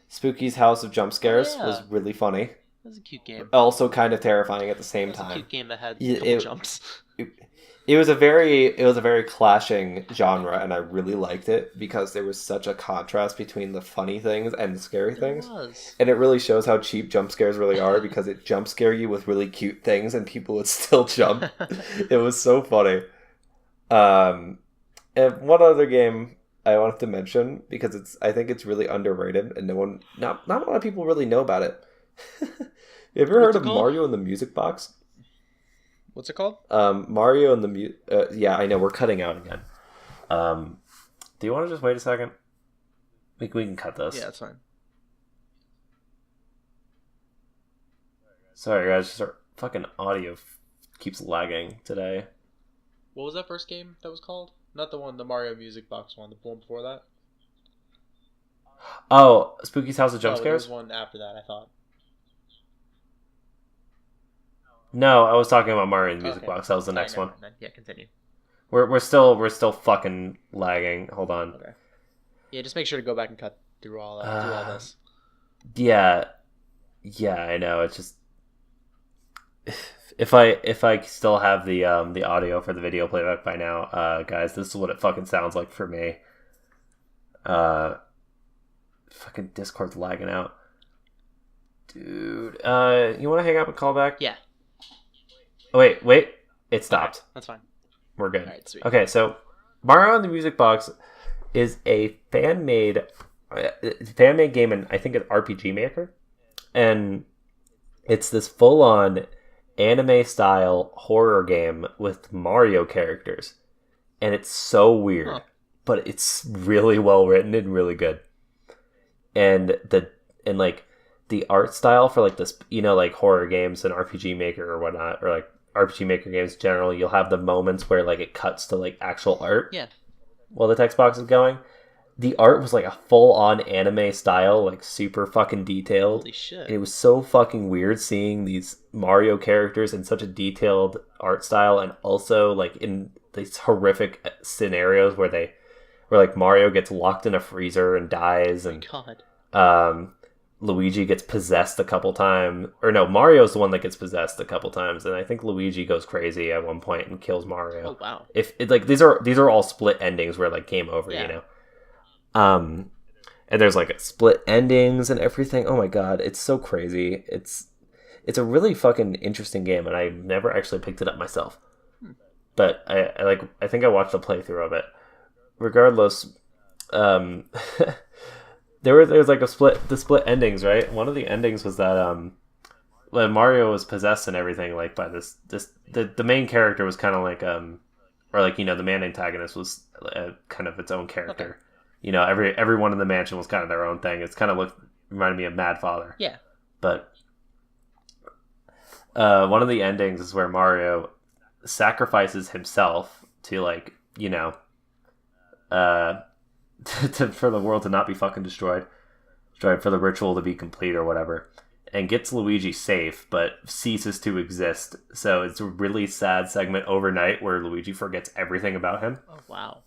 Spooky's House of Jump Scares Yeah. was really funny. It was a cute game. Also kind of terrifying at the same It was a time. cute game that had a couple jumps. It was a very clashing genre, and I really liked it because there was such a contrast between the funny things and the scary things. It was. And it really shows how cheap jump scares really are because it jump scare you with really cute things and people would still jump. It was so funny. And one other game I wanted to mention because I think it's really underrated and not a lot of people really know about it. You ever heard of Mario and the Music Box? What's it called? Mario and the yeah, I know we're cutting out again. Do you want to just wait a second? We can cut this. Yeah, that's fine. Sorry, guys, just our fucking audio keeps lagging today. What was that first game that was called? Not the Mario Music Box one, the one before that? Oh, Spooky's House of Jump Scares? There was one after that, I thought. No, I was talking about Mario and the Music Box. That was the next one. Yeah, continue. We're still fucking lagging. Hold on. Okay. Yeah, just make sure to go back and cut through all this. Yeah, I know. It's just if I still have the audio for the video playback by now, guys, this is what it fucking sounds like for me. Fucking Discord's lagging out, dude. You want to hang up and call back? Yeah. Oh, wait. It stopped. Okay, that's fine. We're good. All right, sweet. Okay, so Mario and the Music Box is a fan-made game, and I think it's RPG Maker, and it's this full-on anime-style horror game with Mario characters, and it's so weird, but it's really well written and really good, and the art style for like this, like horror games and RPG Maker or whatnot, or like RPG Maker games in general, you'll have the moments where like it cuts to like actual art. Yeah. While the text box is going. The art was like a full-on anime style, like super fucking detailed. Holy shit. And it was so fucking weird seeing these Mario characters in such a detailed art style, and also like in these horrific scenarios where like Mario gets locked in a freezer and dies, and God. Luigi gets possessed a couple times, or no, Mario's the one that gets possessed a couple times, and I think Luigi goes crazy at one point and kills Mario. Oh wow! If it, like these are all split endings where like game over, yeah. And there's like split endings and everything. Oh my god, it's so crazy. It's a really fucking interesting game, and I never actually picked it up myself, but I think I watched a playthrough of it. Regardless, There was like the split endings, right? One of the endings was that when Mario was possessed and everything, like by the main character was kind of like or like the main antagonist was kind of its own character. Okay. Everyone in the mansion was kind of their own thing. It's kind of reminded me of Mad Father. Yeah. But one of the endings is where Mario sacrifices himself to like for the world to not be fucking destroyed, for the ritual to be complete or whatever, and gets Luigi safe, but ceases to exist. So it's a really sad segment overnight where Luigi forgets everything about him. Oh wow!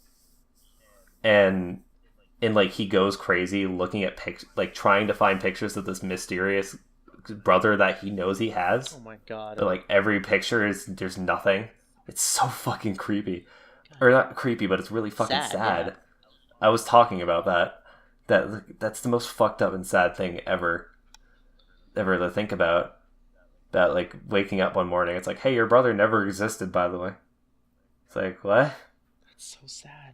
And like he goes crazy looking at trying to find pictures of this mysterious brother that he knows he has. Oh my god! But like every picture there's nothing. It's so fucking creepy, or not creepy, but it's really fucking sad. Yeah. I was talking about that's the most fucked up and sad thing ever to think about. That like waking up one morning, it's like, hey, your brother never existed, by the way. It's like, what? That's so sad.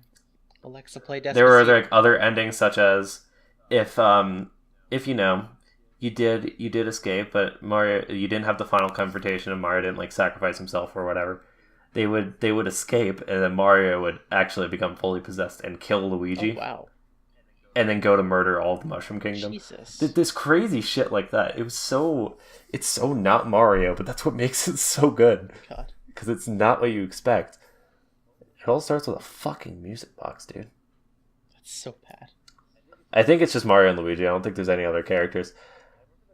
Alexa, play Despacito. There were like other endings, such as if you did escape, but Mario, you didn't have the final confrontation, and Mario didn't like sacrifice himself or whatever. They would escape, and then Mario would actually become fully possessed and kill Luigi. Oh, wow. And then go to murder all of the Mushroom Kingdom. Jesus. This crazy shit like that. It's so not Mario, but that's what makes it so good. God. Because it's not what you expect. It all starts with a fucking music box, dude. That's so bad. I think it's just Mario and Luigi. I don't think there's any other characters.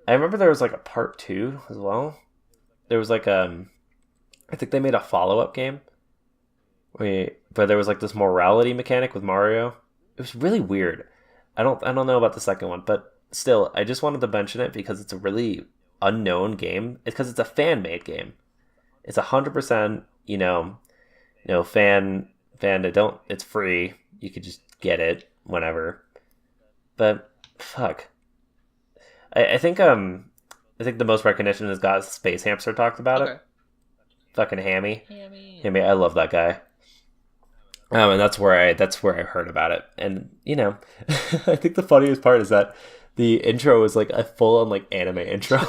I remember there was like a part 2 as well. There was like I think they made a follow-up game. But there was like this morality mechanic with Mario. It was really weird. I don't know about the second one, but still, I just wanted to mention it because it's a really unknown game. It's because it's a fan-made game. It's 100%, fan. It's free. You could just get it whenever. But fuck, I think the most recognition has got Space Hamster talked about Okay. it. Fucking Hammy. Hammy. Hammy, I love that guy. And that's where I heard about it. And I think the funniest part is that the intro is like a full on like anime intro.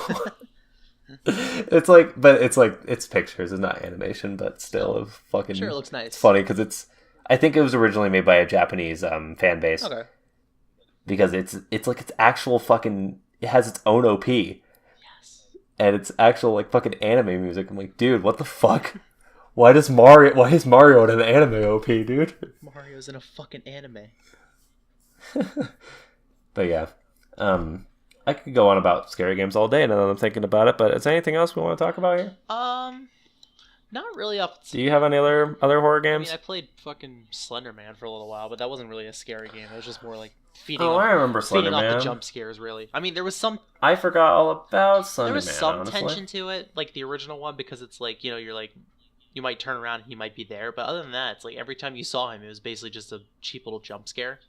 It's pictures, it's not animation, but still Oh, fucking. sure, it looks nice. It's funny because I think it was originally made by a Japanese fan base. Okay. Because it's like it's actual fucking. It has its own OP. Yes. And it's actual like fucking anime music. I'm like, dude, what the fuck? Why is Mario in an anime OP, dude? Mario's in a fucking anime. But yeah, I could go on about scary games all day now that I'm thinking about it. But is there anything else we want to talk about here? Not really up. Do you have any other horror I games? mean, I played fucking Slender Man for a little while, but that wasn't really a scary game. It was just more like feeding I remember Slender off the Man. jump scares. Really, I mean, there was some I forgot all about Slender Man. there was some honestly. tension to it, like the original one, because it's like you're like you might turn around, and he might be there, but other than that, it's like every time you saw him, it was basically just a cheap little jump scare.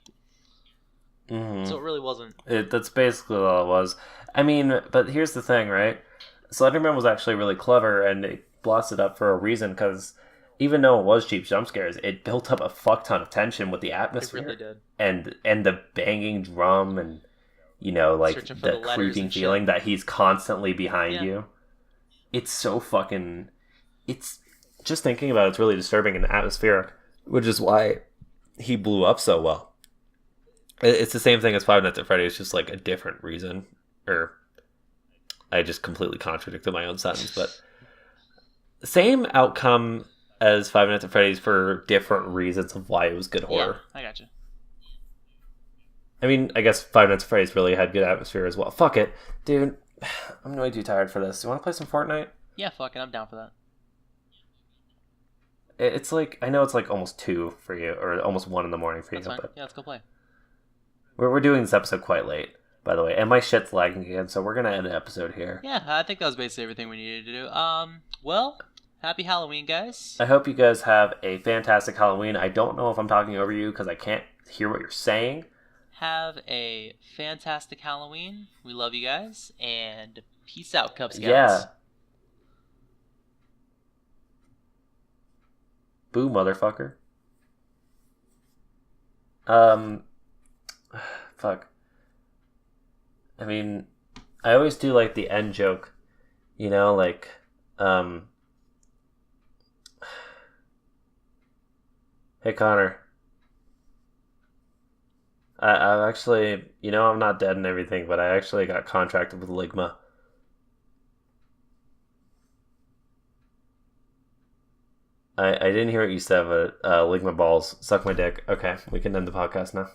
Mm-hmm. So it really wasn't. That's basically all it was. I mean, but here's the thing, right? Slenderman was actually really clever, and it blasted up for a reason, because even though it was cheap jump scares, it built up a fuck ton of tension with the It atmosphere. really did. And the banging drum and, like, Searching for the the letters creeping and shit. feeling that he's constantly behind Yeah. you. It's so fucking... It's... Just thinking about it's really disturbing and atmospheric, which is why he blew up so well. It's the same thing as Five Nights at Freddy's, just like a different reason. Or I just completely contradicted my own sentence, but same outcome as Five Nights at Freddy's for different reasons of why it was good horror. Yeah, I gotcha. I mean, I guess Five Nights at Freddy's really had good atmosphere as well. Fuck it, dude. I'm way too tired for this. You want to play some Fortnite? Yeah, fuck it, I'm down for that. It's like, I know it's like almost 2 for you, or almost 1 in the morning for That's you, fine. but Yeah, let's go play. we're doing this episode quite late, by the way, and my shit's lagging again, so we're gonna end the episode here. Yeah, I think that was basically everything we needed to do. Well, happy Halloween, guys. I hope you guys have a fantastic Halloween. I don't know if I'm talking over you because I can't hear what you're saying. Have a fantastic Halloween. We love you guys, and peace out, Cub Scouts. Yeah. Boo, motherfucker. Fuck. I mean, I always do like the end joke, like, hey Connor, I actually, I'm not dead and everything, but I actually got contracted with Ligma. I didn't hear what you said, but Ligma balls, suck my dick. Okay, we can end the podcast now.